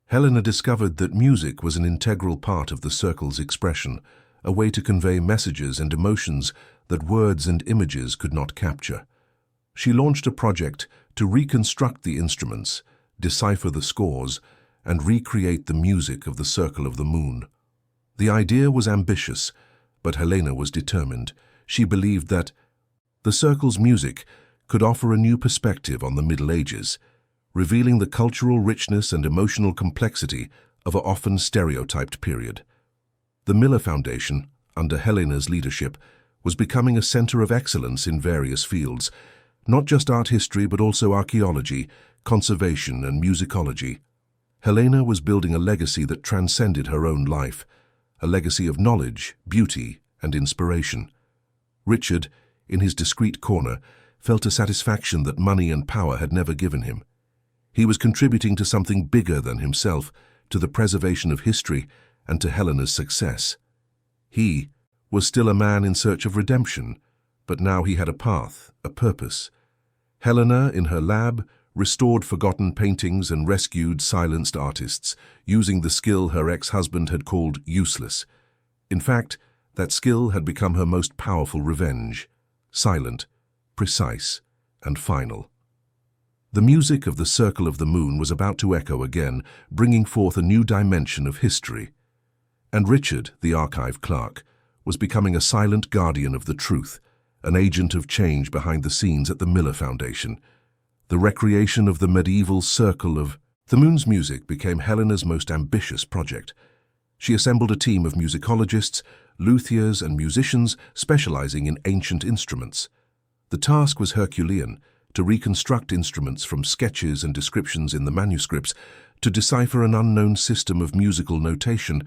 Helena discovered that music was an integral part of the Circle's expression, a way to convey messages and emotions that words and images could not capture. She launched a project to reconstruct the instruments, decipher the scores, and recreate the music of the Circle of the Moon. The idea was ambitious, but Helena was determined. She believed that the Circle's music could offer a new perspective on the Middle Ages, revealing the cultural richness and emotional complexity of an often stereotyped period. The Miller Foundation, under Helena's leadership, was becoming a center of excellence in various fields, not just art history but also archaeology, conservation, and musicology. Helena was building a legacy that transcended her own life, a legacy of knowledge, beauty, and inspiration. Richard, in his discreet corner, felt a satisfaction that money and power had never given him. He was contributing to something bigger than himself, to the preservation of history and to Helena's success. He was still a man in search of redemption, but now he had a path, a purpose. Helena, in her lab, restored forgotten paintings and rescued silenced artists, using the skill her ex-husband had called useless. In fact, that skill had become her most powerful revenge, silent, precise, and final. The music of the Circle of the Moon was about to echo again, bringing forth a new dimension of history. And Richard, the archive clerk, was becoming a silent guardian of the truth, an agent of change behind the scenes at the Miller Foundation. the recreation of the medieval circle of the moon's music became Helena's most ambitious project. She assembled a team of musicologists, luthiers, and musicians specializing in ancient instruments. The task was Herculean, to reconstruct instruments from sketches and descriptions in the manuscripts, to decipher an unknown system of musical notation,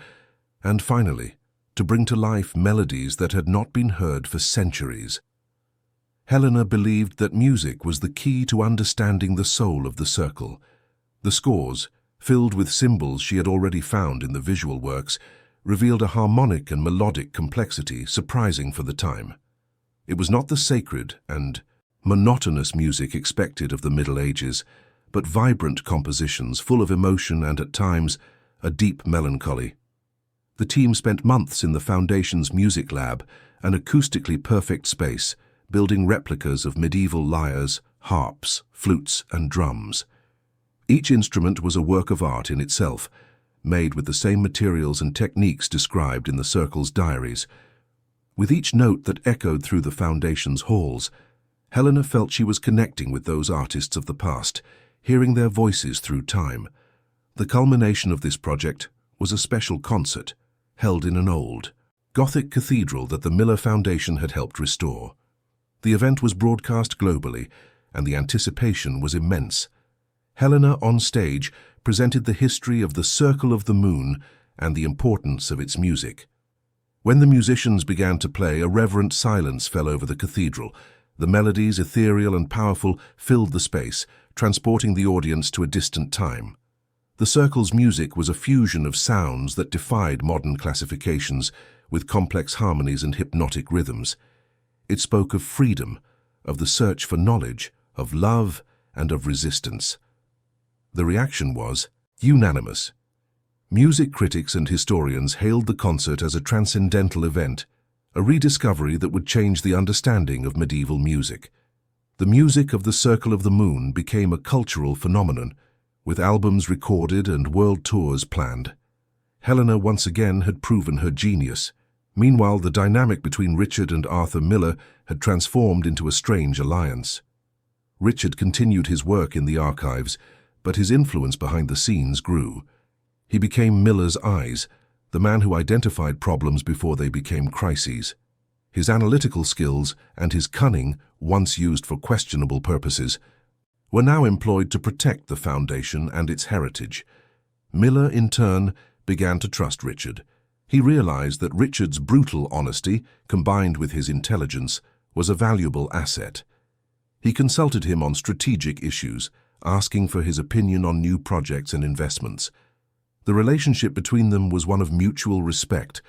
and finally, to bring to life melodies that had not been heard for centuries. Helena believed that music was the key to understanding the soul of the circle. The scores, filled with symbols she had already found in the visual works, revealed a harmonic and melodic complexity surprising for the time. It was not the sacred and monotonous music expected of the Middle Ages, but vibrant compositions full of emotion and, at times, a deep melancholy. The team spent months in the Foundation's music lab, an acoustically perfect space, building replicas of medieval lyres, harps, flutes, and drums. Each instrument was a work of art in itself, made with the same materials and techniques described in the Circle's diaries. With each note that echoed through the Foundation's halls, Helena felt she was connecting with those artists of the past, hearing their voices through time. The culmination of this project was a special concert, held in an old, Gothic cathedral that the Miller Foundation had helped restore. The event was broadcast globally, and the anticipation was immense. Helena, on stage, presented the history of the Circle of the Moon and the importance of its music. When the musicians began to play, a reverent silence fell over the cathedral. The melodies, ethereal and powerful, filled the space, transporting the audience to a distant time. The Circle's music was a fusion of sounds that defied modern classifications, with complex harmonies and hypnotic rhythms. It spoke of freedom, of the search for knowledge, of love, and of resistance. The reaction was unanimous. Music critics and historians hailed the concert as a transcendental event, a rediscovery that would change the understanding of medieval music. The music of the Circle of the Moon became a cultural phenomenon, with albums recorded and world tours planned. Helena once again had proven her genius. Meanwhile, the dynamic between Richard and Arthur Miller had transformed into a strange alliance. Richard continued his work in the archives, but his influence behind the scenes grew. He became Miller's eyes, the man who identified problems before they became crises. His analytical skills and his cunning, once used for questionable purposes, were now employed to protect the Foundation and its heritage. Miller, in turn, began to trust Richard. He realized that Richard's brutal honesty, combined with his intelligence, was a valuable asset. He consulted him on strategic issues, asking for his opinion on new projects and investments. The relationship between them was one of mutual respect,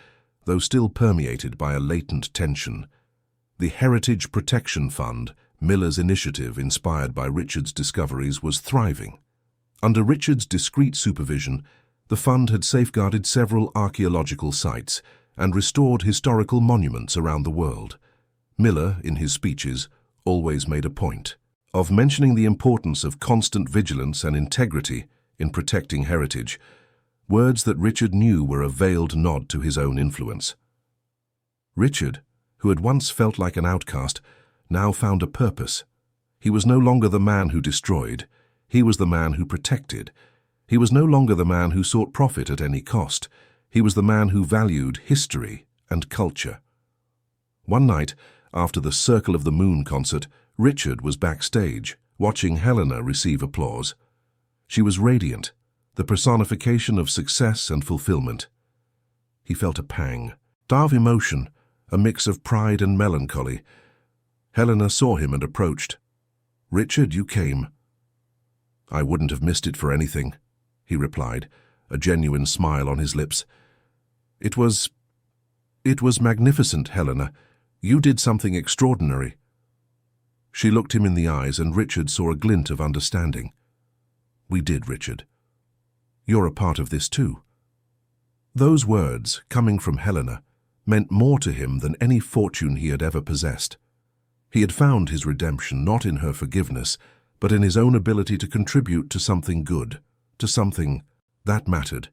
though still permeated by a latent tension. The Heritage Protection Fund, Miller's initiative inspired by Richard's discoveries, was thriving. Under Richard's discreet supervision, the fund had safeguarded several archaeological sites and restored historical monuments around the world. Miller, in his speeches, always made a point of mentioning the importance of constant vigilance and integrity in protecting heritage, words that Richard knew were a veiled nod to his own influence. Richard, who had once felt like an outcast, now found a purpose. He was no longer the man who destroyed, he was the man who protected. He was no longer the man who sought profit at any cost. He was the man who valued history and culture. One night, after the Circle of the Moon concert, Richard was backstage, watching Helena receive applause. She was radiant, the personification of success and fulfillment. He felt a pang, stark emotion, a mix of pride and melancholy. Helena saw him and approached. "Richard, you came." "I wouldn't have missed it for anything," he replied, a genuine smile on his lips. It was magnificent, Helena. You did something extraordinary." She looked him in the eyes, and Richard saw a glint of understanding. "We did, Richard. You're a part of this too." Those words, coming from Helena, meant more to him than any fortune he had ever possessed. He had found his redemption not in her forgiveness, but in his own ability to contribute to something good, to something that mattered.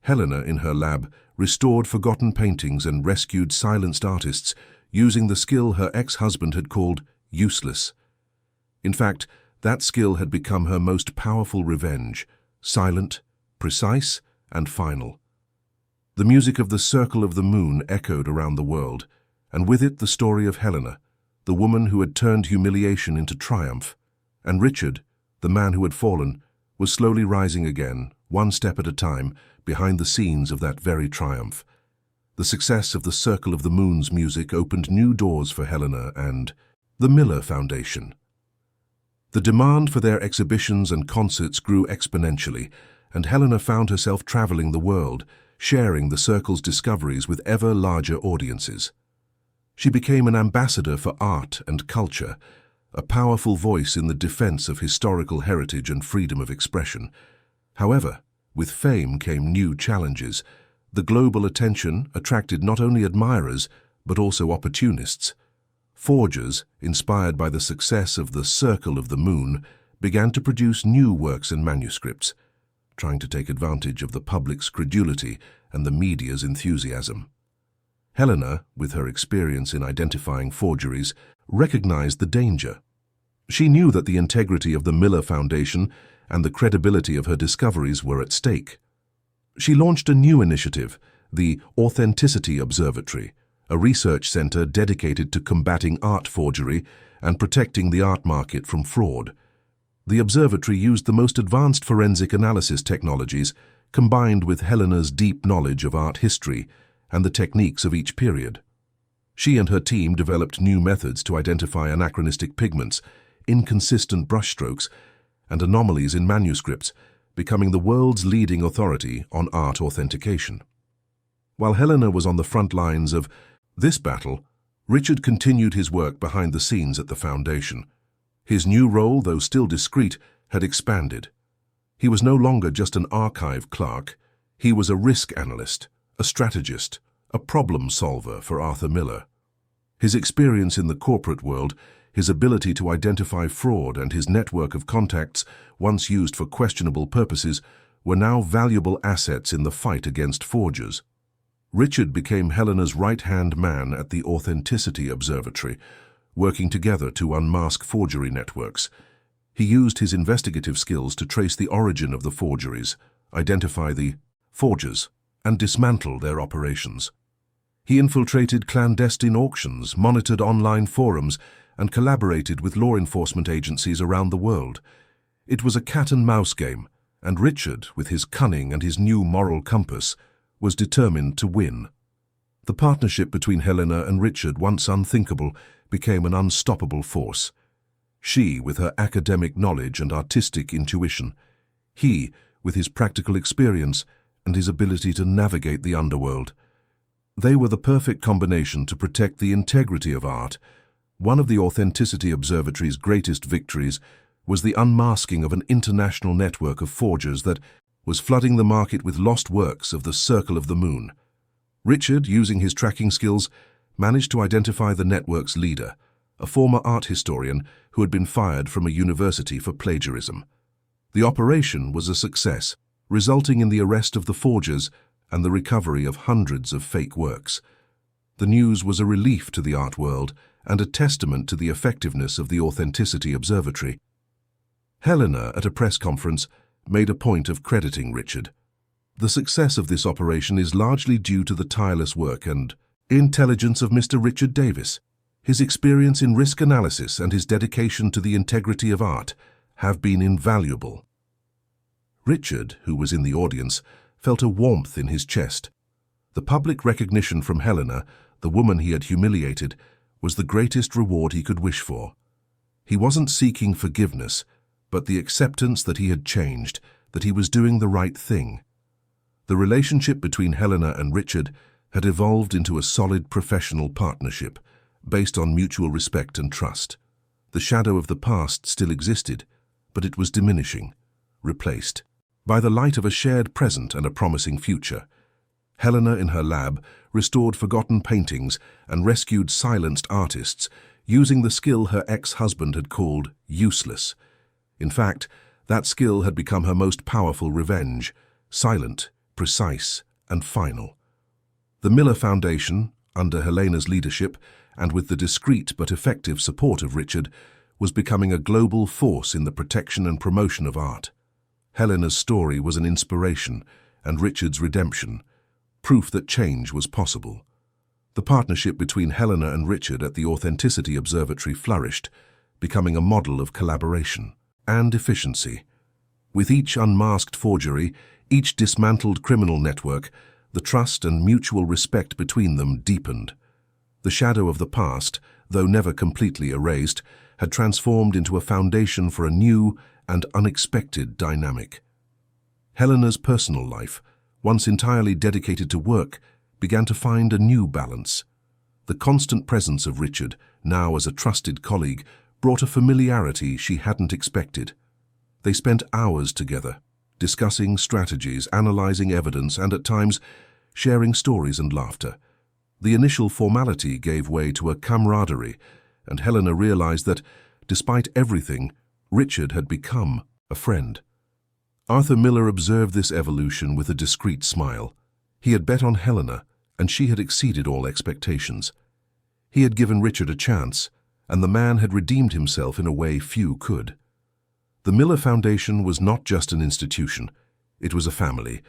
Helena, in her lab, restored forgotten paintings and rescued silenced artists, using the skill her ex-husband had called useless. In fact, That skill had become her most powerful revenge, silent, precise, and final. The music of the Circle of the Moon echoed around the world, and with it the story of Helena, the woman who had turned humiliation into triumph, and Richard, the man who had fallen, was slowly rising again, one step at a time, behind the scenes of that very triumph. The success of the Circle of the Moon's music opened new doors for Helena and the Miller Foundation. The demand for their exhibitions and concerts grew exponentially, and Helena found herself traveling the world, sharing the Circle's discoveries with ever larger audiences. She became an ambassador for art and culture, a powerful voice in the defense of historical heritage and freedom of expression. However, with fame came new challenges. The global attention attracted not only admirers, but also opportunists. Forgers, inspired by the success of the Circle of the Moon, began to produce new works and manuscripts, trying to take advantage of the public's credulity and the media's enthusiasm. Helena, with her experience in identifying forgeries, recognized the danger. She knew that the integrity of the Miller Foundation and the credibility of her discoveries were at stake. She launched a new initiative, the Authenticity Observatory, a research center dedicated to combating art forgery and protecting the art market from fraud. The observatory used the most advanced forensic analysis technologies, combined with Helena's deep knowledge of art history and the techniques of each period. She and her team developed new methods to identify anachronistic pigments, inconsistent brushstrokes, and anomalies in manuscripts, becoming the world's leading authority on art authentication. While Helena was on the front lines of this battle, Richard continued his work behind the scenes at the Foundation. His new role, though still discreet, had expanded. He was no longer just an archive clerk. He was a risk analyst, a strategist, a problem solver for Arthur Miller. His experience in the corporate world, his ability to identify fraud, and his network of contacts, once used for questionable purposes, were now valuable assets in the fight against forgers. Richard became Helena's right-hand man at the Authenticity Observatory, working together to unmask forgery networks. He used his investigative skills to trace the origin of the forgeries, identify the forgers, and dismantle their operations. He infiltrated clandestine auctions, monitored online forums, and collaborated with law enforcement agencies around the world. It was a cat-and-mouse game, and Richard, with his cunning and his new moral compass, was determined to win. The partnership between Helena and Richard, once unthinkable, became an unstoppable force. She, with her academic knowledge and artistic intuition; he, with his practical experience and his ability to navigate the underworld. They were the perfect combination to protect the integrity of art. One of the Authenticity Observatory's greatest victories was the unmasking of an international network of forgers that was flooding the market with lost works of the Circle of the Moon. Richard, using his tracking skills, managed to identify the network's leader, a former art historian who had been fired from a university for plagiarism. The operation was a success, resulting in the arrest of the forgers and the recovery of hundreds of fake works. The news was a relief to the art world and a testament to the effectiveness of the Authenticity Observatory. Helena, at a press conference, made a point of crediting Richard. The success of this operation is largely due to the tireless work and intelligence of Mr. Richard Davis. His experience in risk analysis and his dedication to the integrity of art have been invaluable. Richard, who was in the audience, felt a warmth in his chest. The public recognition from Helena, the woman he had humiliated, was the greatest reward he could wish for. He wasn't seeking forgiveness, but the acceptance that he had changed, that he was doing the right thing. The relationship between Helena and Richard had evolved into a solid professional partnership, based on mutual respect and trust. The shadow of the past still existed, but it was diminishing, replaced by the light of a shared present and a promising future. Helena, in her lab, restored forgotten paintings and rescued silenced artists, using the skill her ex-husband had called useless. In fact, that skill had become her most powerful revenge, silent, precise, and final. The Miller Foundation, under Helena's leadership, and with the discreet but effective support of Richard, was becoming a global force in the protection and promotion of art. Helena's story was an inspiration, and Richard's redemption, proof that change was possible. The partnership between Helena and Richard at the Authenticity Observatory flourished, becoming a model of collaboration and efficiency. With each unmasked forgery, each dismantled criminal network, the trust and mutual respect between them deepened. The shadow of the past, though never completely erased, had transformed into a foundation for a new and unexpected dynamic. Helena's personal life, once entirely dedicated to work, began to find a new balance. The constant presence of Richard, now as a trusted colleague, brought a familiarity she hadn't expected. They spent hours together, discussing strategies, analyzing evidence, and at times sharing stories and laughter. The initial formality gave way to a camaraderie, and Helena realized that, despite everything, Richard had become a friend. Arthur Miller observed this evolution with a discreet smile. He had bet on Helena, and she had exceeded all expectations. He had given Richard a chance, and the man had redeemed himself in a way few could. The Miller Foundation was not just an institution, it was a family,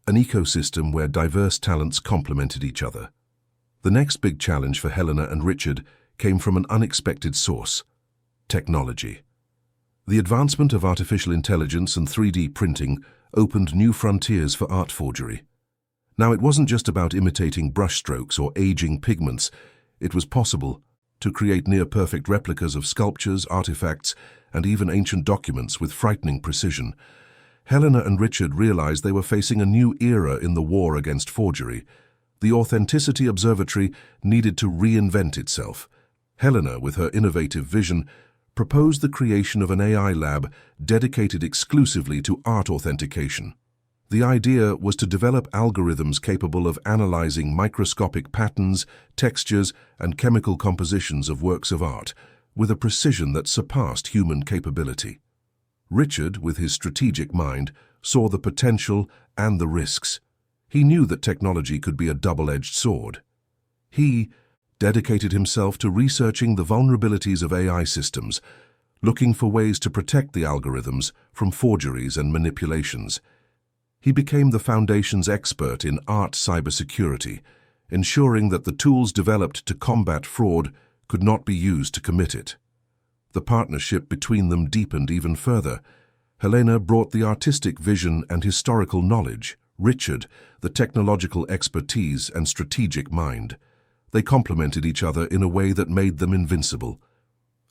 an ecosystem where diverse talents complemented each other. The next big challenge for Helena and Richard came from an unexpected source: technology. The advancement of artificial intelligence and 3D printing opened new frontiers for art forgery. Now, it wasn't just about imitating brushstrokes or aging pigments. It was possible to create near-perfect replicas of sculptures, artifacts, and even ancient documents with frightening precision. Helena and Richard realized they were facing a new era in the war against forgery. The Authenticity Observatory needed to reinvent itself. Helena, with her innovative vision, proposed the creation of an AI lab dedicated exclusively to art authentication. The idea was to develop algorithms capable of analyzing microscopic patterns, textures, and chemical compositions of works of art with a precision that surpassed human capability. Richard, with his strategic mind, saw the potential and the risks. He knew that technology could be a double-edged sword. He dedicated himself to researching the vulnerabilities of AI systems, looking for ways to protect the algorithms from forgeries and manipulations. He became the Foundation's expert in art cybersecurity, ensuring that the tools developed to combat fraud could not be used to commit it. The partnership between them deepened even further. Helena brought the artistic vision and historical knowledge, Richard, the technological expertise and strategic mind. They complemented each other in a way that made them invincible.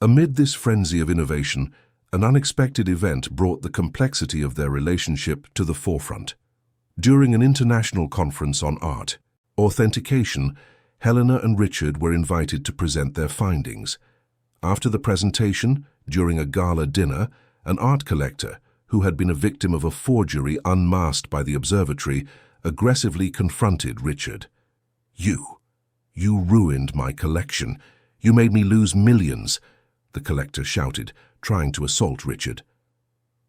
Amid this frenzy of innovation, an unexpected event brought the complexity of their relationship to the forefront. During an international conference on art authentication, Helena and Richard were invited to present their findings. After the presentation, during a gala dinner, an art collector, who had been a victim of a forgery unmasked by the observatory, aggressively confronted Richard. You ruined my collection. You made me lose millions," the collector shouted, trying to assault Richard.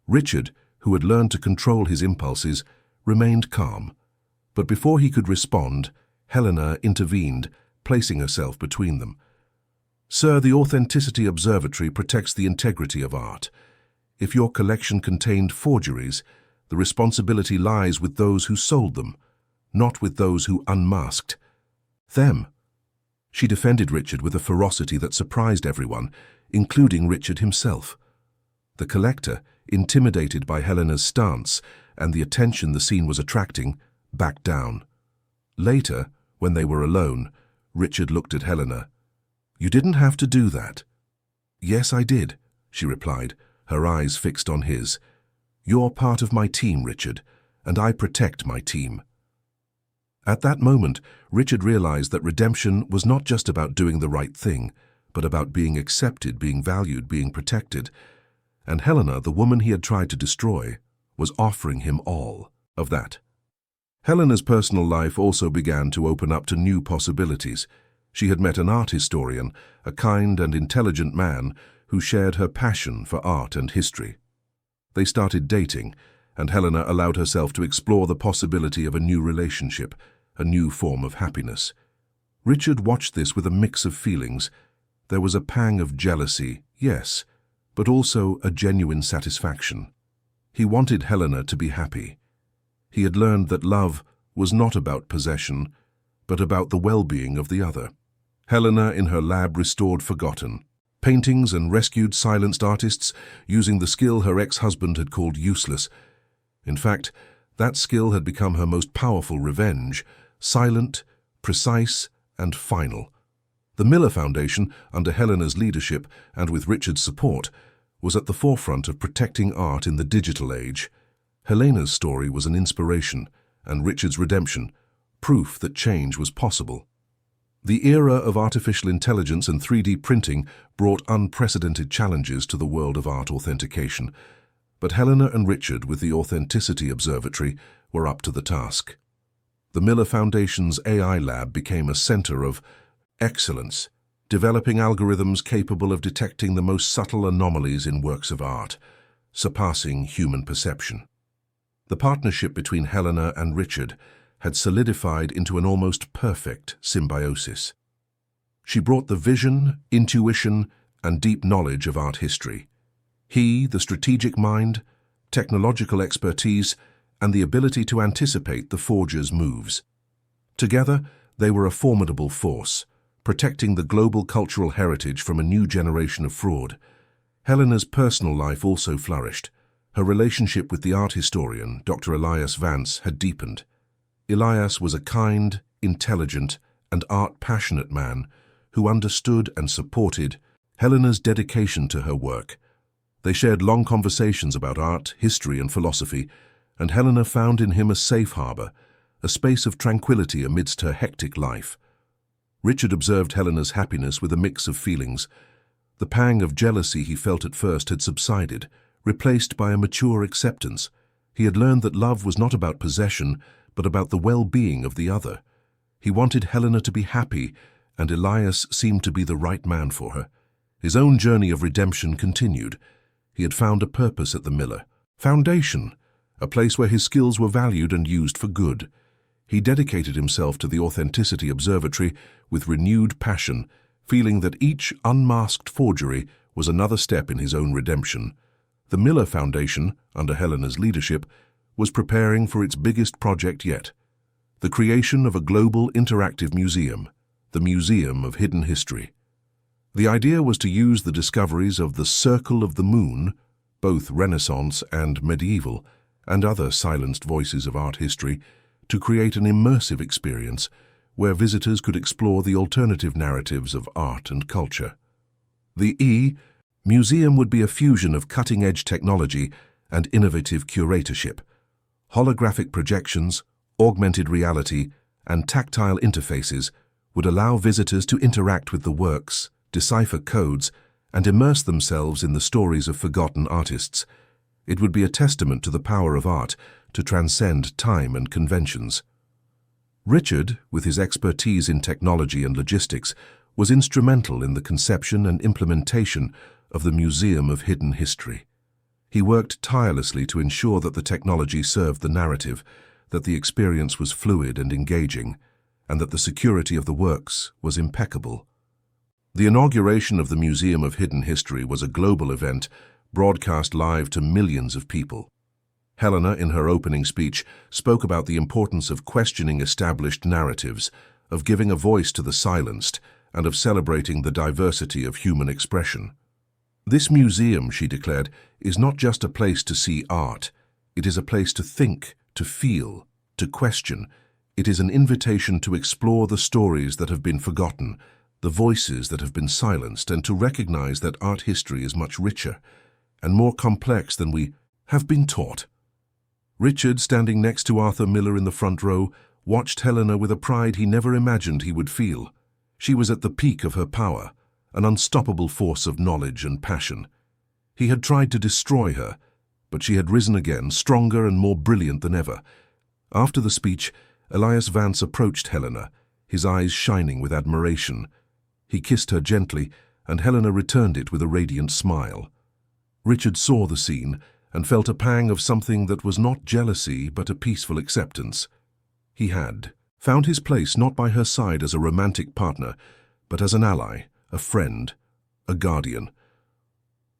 Richard, who had learned to control his impulses, remained calm. But before he could respond, Helena intervened, placing herself between them. "Sir, the Authenticity Observatory protects the integrity of art. If your collection contained forgeries, the responsibility lies with those who sold them, not with those who unmasked them." She defended Richard with a ferocity that surprised everyone, including Richard himself. The collector, intimidated by Helena's stance and the attention the scene was attracting, backed down. Later, when they were alone, Richard looked at Helena. "You didn't have to do that." "Yes, I did," she replied, her eyes fixed on his. "You're part of my team, Richard, and I protect my team." At that moment, Richard realized that redemption was not just about doing the right thing, but about being accepted, being valued, being protected. And Helena, the woman he had tried to destroy, was offering him all of that. Helena's personal life also began to open up to new possibilities. She had met an art historian, a kind and intelligent man who shared her passion for art and history. They started dating, and Helena allowed herself to explore the possibility of a new relationship, a new form of happiness. Richard watched this with a mix of feelings. There was a pang of jealousy, yes, but also a genuine satisfaction. He wanted Helena to be happy. He had learned that love was not about possession, but about the well-being of the other. Helena in her lab restored forgotten paintings and rescued silenced artists using the skill her ex-husband had called useless. In fact, that skill had become her most powerful revenge, silent, precise, and final. The Miller Foundation, under Helena's leadership and with Richard's support, was at the forefront of protecting art in the digital age. Helena's story was an inspiration, and Richard's redemption, proof that change was possible. The era of artificial intelligence and 3D printing brought unprecedented challenges to the world of art authentication, but Helena and Richard, with the Authenticity Observatory, were up to the task. The Miller Foundation's AI lab became a center of excellence, developing algorithms capable of detecting the most subtle anomalies in works of art, surpassing human perception. The partnership between Helena and Richard had solidified into an almost perfect symbiosis. She brought the vision, intuition, and deep knowledge of art history. He, the strategic mind, technological expertise, and the ability to anticipate the forger's moves. Together, they were a formidable force, protecting the global cultural heritage from a new generation of fraud. Helena's personal life also flourished. Her relationship with the art historian, Dr. Elias Vance, had deepened. Elias was a kind, intelligent, and art-passionate man who understood and supported Helena's dedication to her work. They shared long conversations about art, history, and philosophy, and Helena found in him a safe harbor, a space of tranquility amidst her hectic life. Richard observed Helena's happiness with a mix of feelings. The pang of jealousy he felt at first had subsided, replaced by a mature acceptance. He had learned that love was not about possession, but about the well-being of the other. He wanted Helena to be happy, and Elias seemed to be the right man for her. His own journey of redemption continued. He had found a purpose at the Miller Foundation, a place where his skills were valued and used for good. He dedicated himself to the Authenticity Observatory with renewed passion, feeling that each unmasked forgery was another step in his own redemption. The Miller Foundation, under Helena's leadership, was preparing for its biggest project yet, the creation of a global interactive museum, the Museum of Hidden History. The idea was to use the discoveries of the Circle of the Moon, both Renaissance and medieval, and other silenced voices of art history, to create an immersive experience where visitors could explore the alternative narratives of art and culture. The museum would be a fusion of cutting-edge technology and innovative curatorship. Holographic projections, augmented reality, and tactile interfaces would allow visitors to interact with the works, decipher codes, and immerse themselves in the stories of forgotten artists. It would be a testament to the power of art to transcend time and conventions. Richard, with his expertise in technology and logistics, was instrumental in the conception and implementation of the Museum of Hidden History. He worked tirelessly to ensure that the technology served the narrative, that the experience was fluid and engaging, and that the security of the works was impeccable. The inauguration of the Museum of Hidden History was a global event, broadcast live to millions of people. Helena, in her opening speech, spoke about the importance of questioning established narratives, of giving a voice to the silenced, and of celebrating the diversity of human expression. This museum, she declared, is not just a place to see art. It is a place to think, to feel, to question. It is an invitation to explore the stories that have been forgotten, the voices that have been silenced, and to recognize that art history is much richer and more complex than we have been taught. Richard, standing next to Arthur Miller in the front row, watched Helena with a pride he never imagined he would feel. She was at the peak of her power, an unstoppable force of knowledge and passion. He had tried to destroy her, but she had risen again, stronger and more brilliant than ever. After the speech, Elias Vance approached Helena, his eyes shining with admiration. He kissed her gently, and Helena returned it with a radiant smile. Richard saw the scene and felt a pang of something that was not jealousy but a peaceful acceptance. He had found his place not by her side as a romantic partner, but as an ally, a friend, a guardian.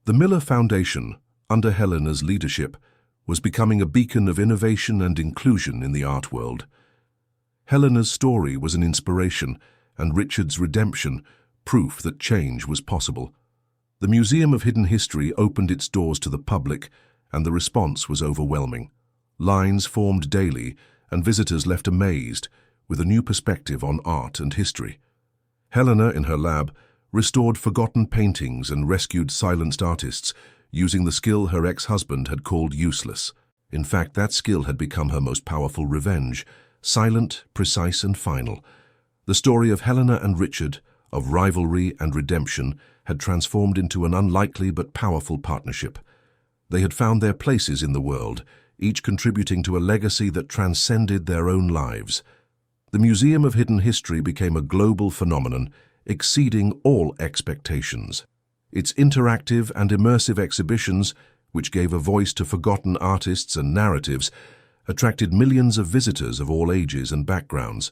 The Miller Foundation, under Helena's leadership, was becoming a beacon of innovation and inclusion in the art world. Helena's story was an inspiration, and Richard's redemption, proof that change was possible. The Museum of Hidden History opened its doors to the public, and the response was overwhelming. Lines formed daily, and visitors left amazed, with a new perspective on art and history. Helena, in her lab, restored forgotten paintings and rescued silenced artists, using the skill her ex-husband had called useless. In fact, that skill had become her most powerful revenge, silent, precise, and final. The story of Helena and Richard, of rivalry and redemption, had transformed into an unlikely but powerful partnership. They had found their places in the world, each contributing to a legacy that transcended their own lives. The Museum of Hidden History became a global phenomenon, exceeding all expectations. Its interactive and immersive exhibitions, which gave a voice to forgotten artists and narratives, attracted millions of visitors of all ages and backgrounds.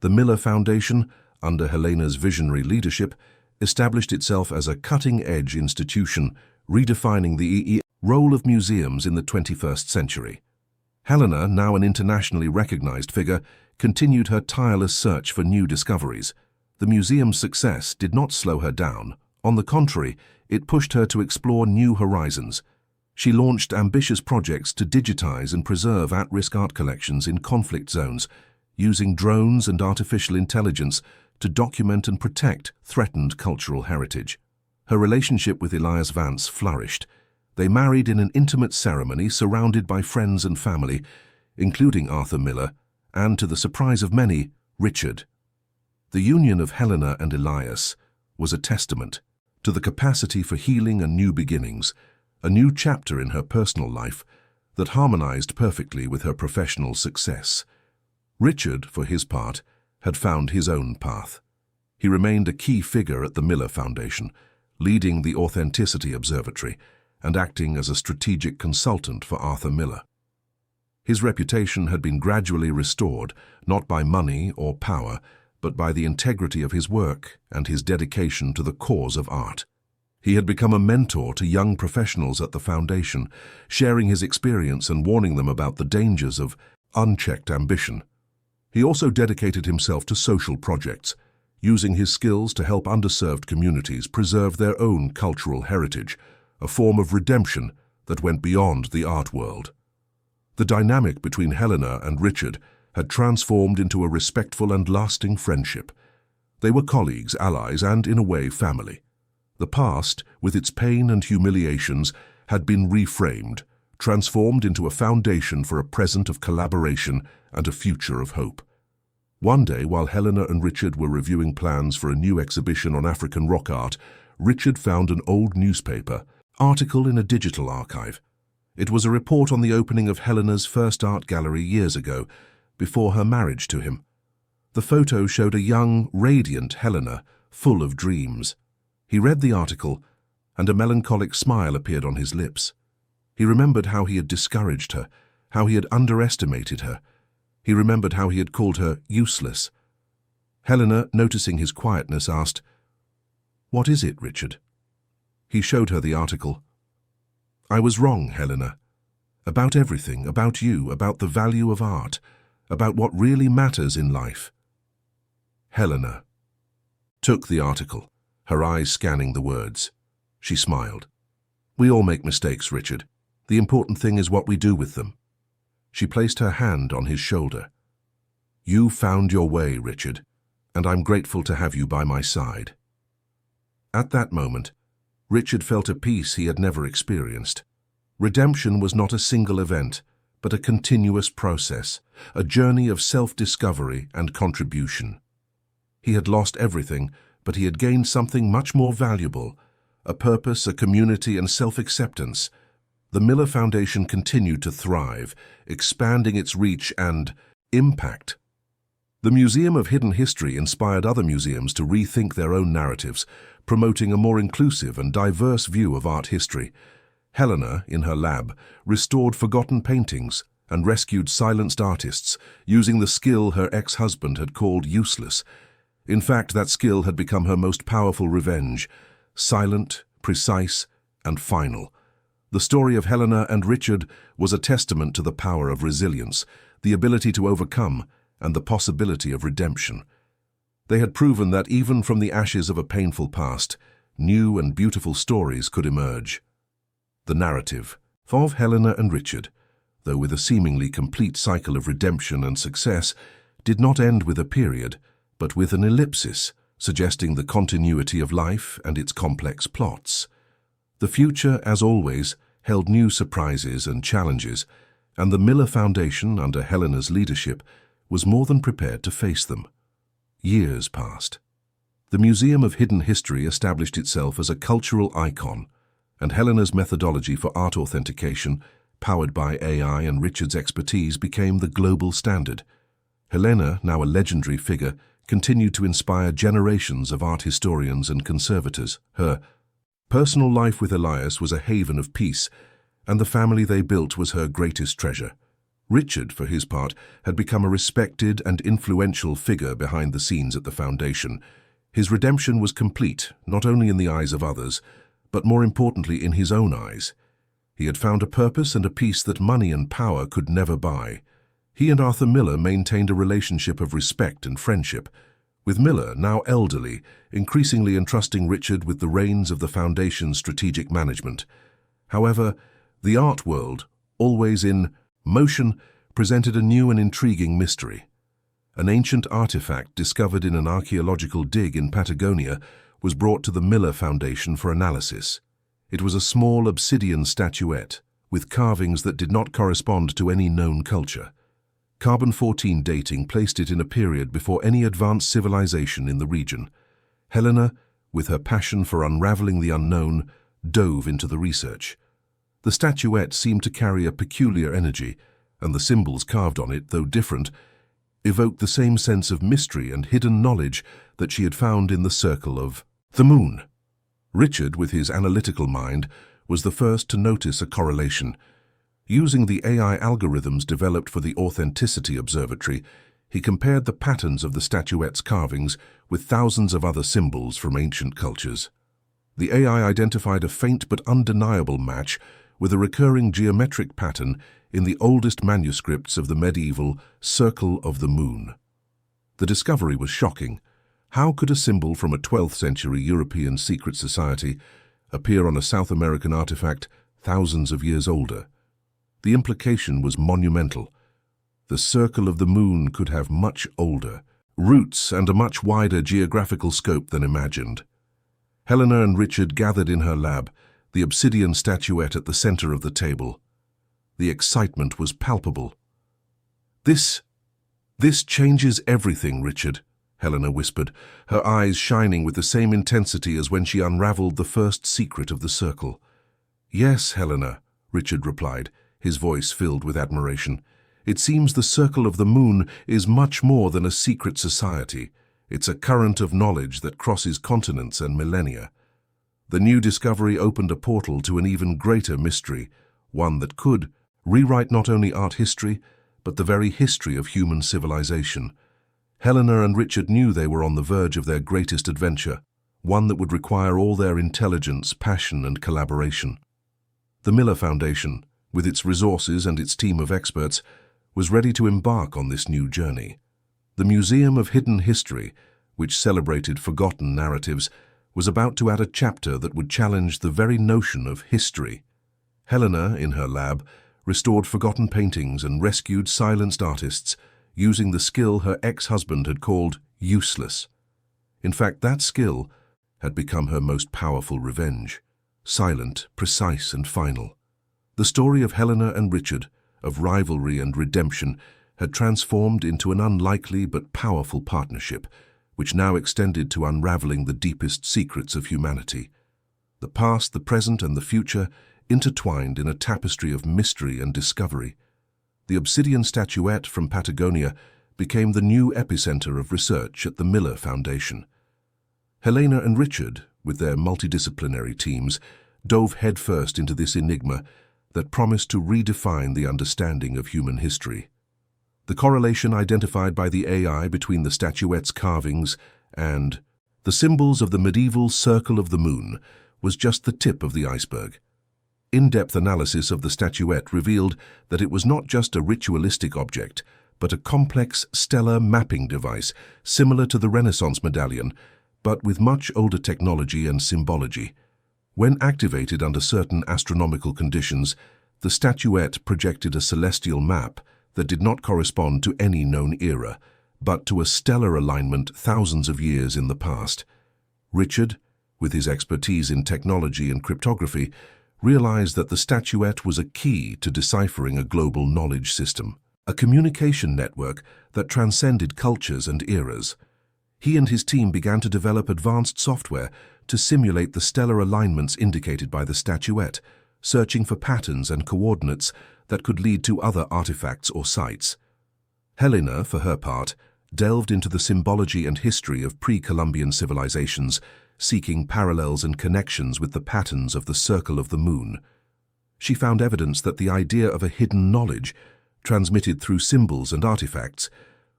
The Miller Foundation, under Helena's visionary leadership, established itself as a cutting-edge institution, redefining the role of museums in the 21st century. Helena, now an internationally recognized figure, continued her tireless search for new discoveries. The museum's success did not slow her down. On the contrary, it pushed her to explore new horizons. She launched ambitious projects to digitize and preserve at-risk art collections in conflict zones, using drones and artificial intelligence to document and protect threatened cultural heritage. Her relationship with Elias Vance flourished. They married in an intimate ceremony surrounded by friends and family, including Arthur Miller, and, to the surprise of many, Richard. The union of Helena and Elias was a testament to the capacity for healing and new beginnings, a new chapter in her personal life that harmonized perfectly with her professional success. Richard, for his part, had found his own path. He remained a key figure at the Miller Foundation, leading the Authenticity Observatory and acting as a strategic consultant for Arthur Miller. His reputation had been gradually restored, not by money or power, but by the integrity of his work and his dedication to the cause of art. He had become a mentor to young professionals at the foundation, sharing his experience and warning them about the dangers of unchecked ambition. He also dedicated himself to social projects, using his skills to help underserved communities preserve their own cultural heritage, a form of redemption that went beyond the art world. The dynamic between Helena and Richard had transformed into a respectful and lasting friendship. They were colleagues, allies, and, in a way, family. The past, with its pain and humiliations, had been reframed, transformed into a foundation for a present of collaboration and a future of hope. One day, while Helena and Richard were reviewing plans for a new exhibition on African rock art, Richard found an old newspaper article in a digital archive. It was a report on the opening of Helena's first art gallery years ago, before her marriage to him. The photo showed a young, radiant Helena, full of dreams. He read the article, and a melancholic smile appeared on his lips. He remembered how he had discouraged her, how he had underestimated her. He remembered how he had called her useless. Helena, noticing his quietness, asked, "What is it, Richard?" He showed her the article. "I was wrong, Helena. About everything, about you, about the value of art, about what really matters in life." Helena took the article, her eyes scanning the words. She smiled. "We all make mistakes, Richard. The important thing is what we do with them." She placed her hand on his shoulder. "You found your way, Richard, and I'm grateful to have you by my side." At that moment, Richard felt a peace he had never experienced. Redemption was not a single event, but a continuous process, a journey of self-discovery and contribution. He had lost everything, but he had gained something much more valuable, a purpose, a community, and self-acceptance. The Miller Foundation continued to thrive, expanding its reach and impact. The Museum of Hidden History inspired other museums to rethink their own narratives, promoting a more inclusive and diverse view of art history. Helena, in her lab, restored forgotten paintings and rescued silenced artists, using the skill her ex-husband had called useless. In fact, that skill had become her most powerful revenge, silent, precise, and final. The story of Helena and Richard was a testament to the power of resilience, the ability to overcome, and the possibility of redemption. They had proven that even from the ashes of a painful past, new and beautiful stories could emerge. The narrative of Helena and Richard, though with a seemingly complete cycle of redemption and success, did not end with a period, but with an ellipsis, suggesting the continuity of life and its complex plots. The future, as always, held new surprises and challenges, and the Miller Foundation, under Helena's leadership, was more than prepared to face them. Years passed. The Museum of Hidden History established itself as a cultural icon, and Helena's methodology for art authentication, powered by AI and Richard's expertise, became the global standard. Helena, now a legendary figure, continued to inspire generations of art historians and conservators. Her personal life with Elias was a haven of peace, and the family they built was her greatest treasure. Richard, for his part, had become a respected and influential figure behind the scenes at the foundation. His redemption was complete, not only in the eyes of others, but more importantly in his own eyes. He had found a purpose and a peace that money and power could never buy. He and Arthur Miller maintained a relationship of respect and friendship, with Miller, now elderly, increasingly entrusting Richard with the reins of the foundation's strategic management. However, the art world, always in motion, presented a new and intriguing mystery. An ancient artifact discovered in an archaeological dig in Patagonia was brought to the Miller Foundation for analysis. It was a small obsidian statuette, with carvings that did not correspond to any known culture. Carbon-14 dating placed it in a period before any advanced civilization in the region. Helena, with her passion for unraveling the unknown, dove into the research. The statuette seemed to carry a peculiar energy, and the symbols carved on it, though different, evoked the same sense of mystery and hidden knowledge that she had found in the circle of the moon. Richard, with his analytical mind, was the first to notice a correlation. Using the AI algorithms developed for the Authenticity Observatory, he compared the patterns of the statuette's carvings with thousands of other symbols from ancient cultures. The AI identified a faint but undeniable match with a recurring geometric pattern in the oldest manuscripts of the medieval Circle of the Moon. The discovery was shocking. How could a symbol from a 12th century European secret society appear on a South American artifact thousands of years older? The implication was monumental. The Circle of the Moon could have much older roots and a much wider geographical scope than imagined. Helena and Richard gathered in her lab, the obsidian statuette at the center of the table. The excitement was palpable. This changes everything, Richard," Helena whispered, her eyes shining with the same intensity as when she unraveled the first secret of the circle. "Yes, Helena," Richard replied, his voice filled with admiration. "It seems the Circle of the Moon is much more than a secret society. It's a current of knowledge that crosses continents and millennia. The new discovery opened a portal to an even greater mystery, one that could rewrite not only art history, but the very history of human civilization." Helena and Richard knew they were on the verge of their greatest adventure, one that would require all their intelligence, passion, and collaboration. The Miller Foundation, with its resources and its team of experts, was ready to embark on this new journey. The Museum of Hidden History, which celebrated forgotten narratives, was about to add a chapter that would challenge the very notion of history. Helena, in her lab, restored forgotten paintings and rescued silenced artists, using the skill her ex-husband had called useless. In fact, that skill had become her most powerful revenge, silent, precise, and final. The story of Helena and Richard, of rivalry and redemption, had transformed into an unlikely but powerful partnership, which now extended to unraveling the deepest secrets of humanity. The past, the present, and the future intertwined in a tapestry of mystery and discovery. The obsidian statuette from Patagonia became the new epicenter of research at the Miller Foundation. Helena and Richard, with their multidisciplinary teams, dove headfirst into this enigma that promised to redefine the understanding of human history. The correlation identified by the AI between the statuette's carvings and the symbols of the medieval Circle of the Moon was just the tip of the iceberg. In-depth analysis of the statuette revealed that it was not just a ritualistic object, but a complex stellar mapping device similar to the Renaissance medallion, but with much older technology and symbology. When activated under certain astronomical conditions, the statuette projected a celestial map that did not correspond to any known era, but to a stellar alignment thousands of years in the past. Richard, with his expertise in technology and cryptography, realized that the statuette was a key to deciphering a global knowledge system, a communication network that transcended cultures and eras. He and his team began to develop advanced software to simulate the stellar alignments indicated by the statuette, searching for patterns and coordinates that could lead to other artifacts or sites. Helena, for her part, delved into the symbology and history of pre-Columbian civilizations, seeking parallels and connections with the patterns of the Circle of the Moon. She found evidence that the idea of a hidden knowledge, transmitted through symbols and artifacts,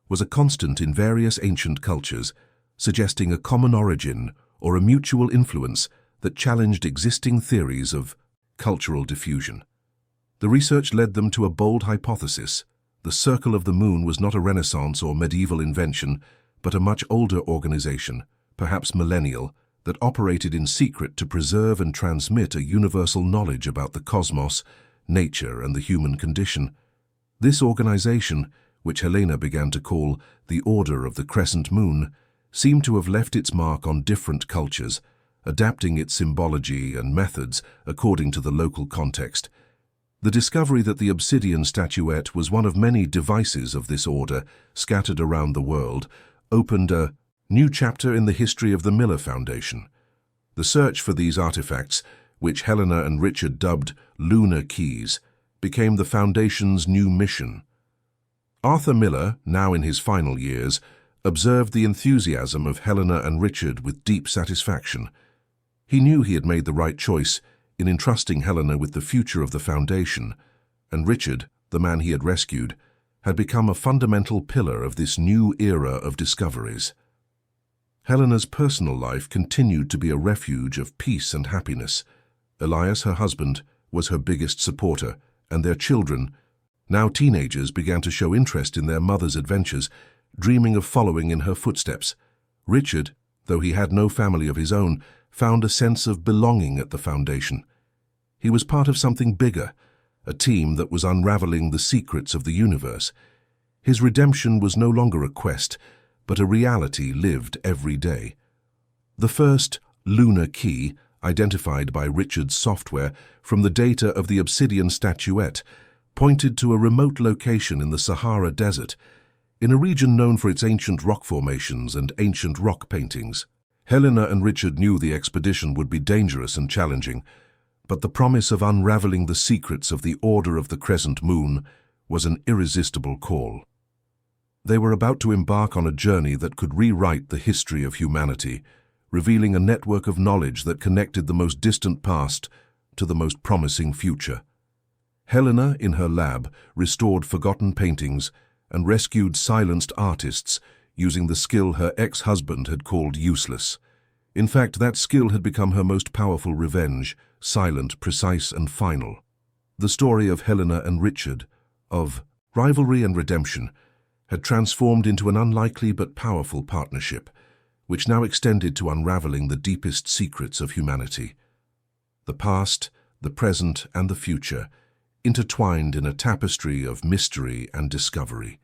was a constant in various ancient cultures, suggesting a common origin or a mutual influence that challenged existing theories of cultural diffusion. The research led them to a bold hypothesis. The Circle of the Moon was not a Renaissance or medieval invention, but a much older organization, perhaps millennial, that operated in secret to preserve and transmit a universal knowledge about the cosmos, nature, and the human condition. This organization, which Helena began to call the Order of the Crescent Moon, seemed to have left its mark on different cultures, adapting its symbology and methods according to the local context. The discovery that the obsidian statuette was one of many devices of this order scattered around the world opened a new chapter in the history of the Miller Foundation. The search for these artifacts, which Helena and Richard dubbed lunar keys, became the Foundation's new mission. Arthur Miller, now in his final years, observed the enthusiasm of Helena and Richard with deep satisfaction. He knew he had made the right choice in entrusting Helena with the future of the Foundation, and Richard, the man he had rescued, had become a fundamental pillar of this new era of discoveries. Helena's personal life continued to be a refuge of peace and happiness. Elias, her husband, was her biggest supporter, and their children, now teenagers, began to show interest in their mother's adventures, dreaming of following in her footsteps. Richard, though he had no family of his own, found a sense of belonging at the Foundation. He was part of something bigger, a team that was unraveling the secrets of the universe. His redemption was no longer a quest, but a reality lived every day. The first lunar key, identified by Richard's software from the data of the obsidian statuette, pointed to a remote location in the Sahara Desert, in a region known for its ancient rock formations and ancient rock paintings. Helena and Richard knew the expedition would be dangerous and challenging, but the promise of unraveling the secrets of the Order of the Crescent Moon was an irresistible call. They were about to embark on a journey that could rewrite the history of humanity, revealing a network of knowledge that connected the most distant past to the most promising future. Helena, in her lab, restored forgotten paintings and rescued silenced artists using the skill her ex-husband had called useless. In fact, that skill had become her most powerful revenge, silent, precise, and final. The story of Helena and Richard, of rivalry and redemption, had transformed into an unlikely but powerful partnership, which now extended to unraveling the deepest secrets of humanity. The past, the present, and the future, intertwined in a tapestry of mystery and discovery.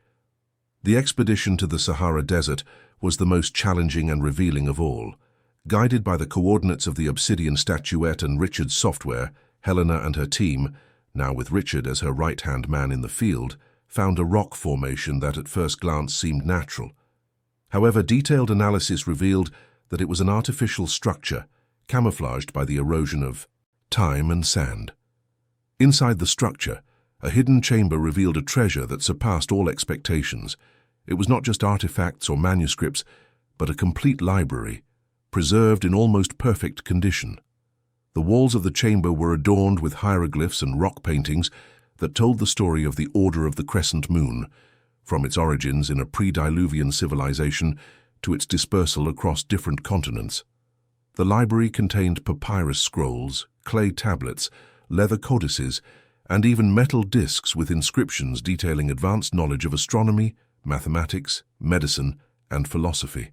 The expedition to the Sahara Desert was the most challenging and revealing of all. Guided by the coordinates of the obsidian statuette and Richard's software, Helena and her team, now with Richard as her right-hand man in the field, found a rock formation that at first glance seemed natural. However, detailed analysis revealed that it was an artificial structure, camouflaged by the erosion of time and sand. Inside the structure, a hidden chamber revealed a treasure that surpassed all expectations. It was not just artifacts or manuscripts, but a complete library, preserved in almost perfect condition. The walls of the chamber were adorned with hieroglyphs and rock paintings that told the story of the Order of the Crescent Moon, from its origins in a pre-Diluvian civilization to its dispersal across different continents. The library contained papyrus scrolls, clay tablets, leather codices, and even metal discs with inscriptions detailing advanced knowledge of astronomy, mathematics, medicine, and philosophy.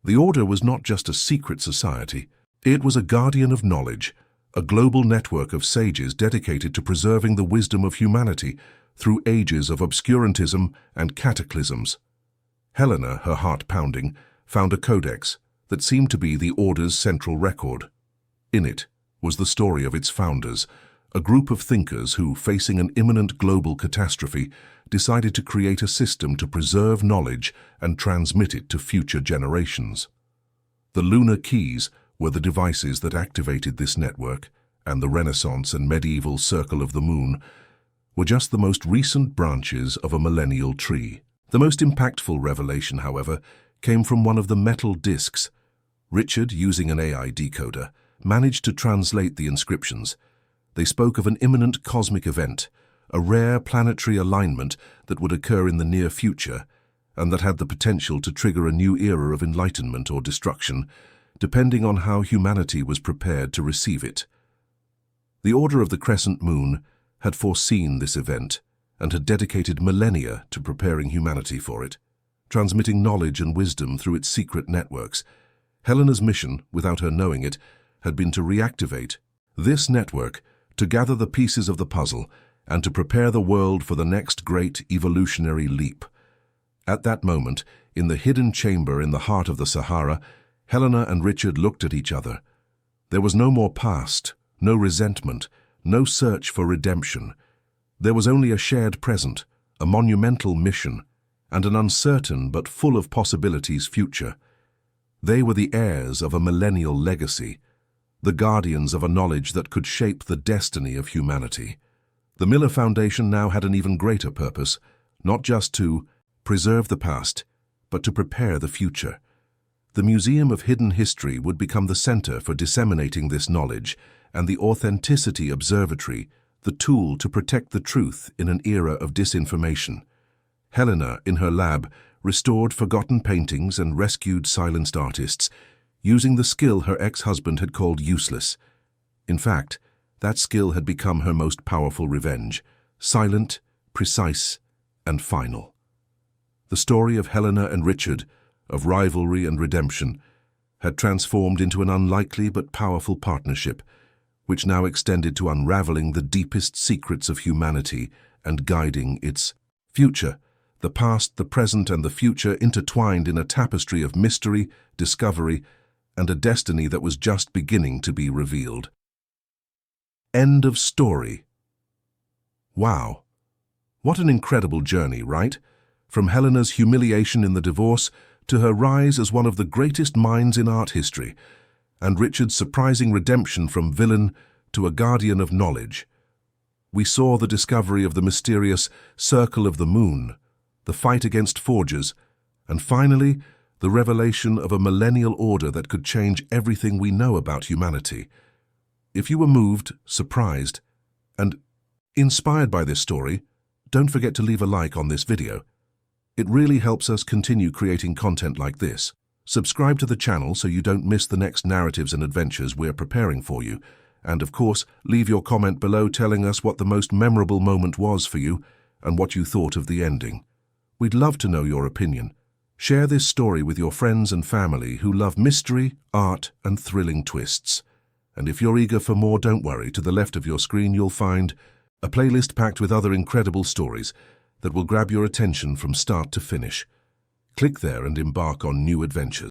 The Order was not just a secret society, it was a guardian of knowledge, a global network of sages dedicated to preserving the wisdom of humanity through ages of obscurantism and cataclysms. Helena, her heart pounding, found a codex that seemed to be the Order's central record. In it was the story of its founders, a group of thinkers who, facing an imminent global catastrophe, decided to create a system to preserve knowledge and transmit it to future generations. The lunar keys were the devices that activated this network, and the Renaissance and medieval Circle of the Moon were just the most recent branches of a millennial tree. The most impactful revelation, however, came from one of the metal discs. Richard, using an AI decoder, managed to translate the inscriptions. They spoke of an imminent cosmic event, a rare planetary alignment that would occur in the near future, and that had the potential to trigger a new era of enlightenment or destruction, depending on how humanity was prepared to receive it. The Order of the Crescent Moon had foreseen this event and had dedicated millennia to preparing humanity for it, transmitting knowledge and wisdom through its secret networks. Helena's mission, without her knowing it, had been to reactivate this network, to gather the pieces of the puzzle, and to prepare the world for the next great evolutionary leap. At that moment, in the hidden chamber in the heart of the Sahara, Helena and Richard looked at each other. There was no more past, no resentment, no search for redemption. There was only a shared present, a monumental mission, and an uncertain but full of possibilities future. They were the heirs of a millennial legacy, the guardians of a knowledge that could shape the destiny of humanity. The Miller Foundation now had an even greater purpose, not just to preserve the past, but to prepare the future. The Museum of Hidden History would become the center for disseminating this knowledge, and the Authenticity Observatory, the tool to protect the truth in an era of disinformation. Helena, in her lab, restored forgotten paintings and rescued silenced artists, using the skill her ex-husband had called useless. In fact, that skill had become her most powerful revenge, silent, precise, and final. The story of Helena and Richard, of rivalry and redemption, had transformed into an unlikely but powerful partnership, which now extended to unraveling the deepest secrets of humanity and guiding its future. The past, the present, and the future intertwined in a tapestry of mystery, discovery, and a destiny that was just beginning to be revealed. End of story. Wow. What an incredible journey, right? From Helena's humiliation in the divorce to her rise as one of the greatest minds in art history, and Richard's surprising redemption from villain to a guardian of knowledge. We saw the discovery of the mysterious Circle of the Moon, the fight against forgers, and finally, the revelation of a millennial order that could change everything we know about humanity. If you were moved, surprised, and inspired by this story, don't forget to leave a like on this video. It really helps us continue creating content like this. Subscribe to the channel so you don't miss the next narratives and adventures we're preparing for you. And of course, leave your comment below telling us what the most memorable moment was for you and what you thought of the ending. We'd love to know your opinion. Share this story with your friends and family who love mystery, art, and thrilling twists. And if you're eager for more, don't worry. To the left of your screen, you'll find a playlist packed with other incredible stories that will grab your attention from start to finish. Click there and embark on new adventures.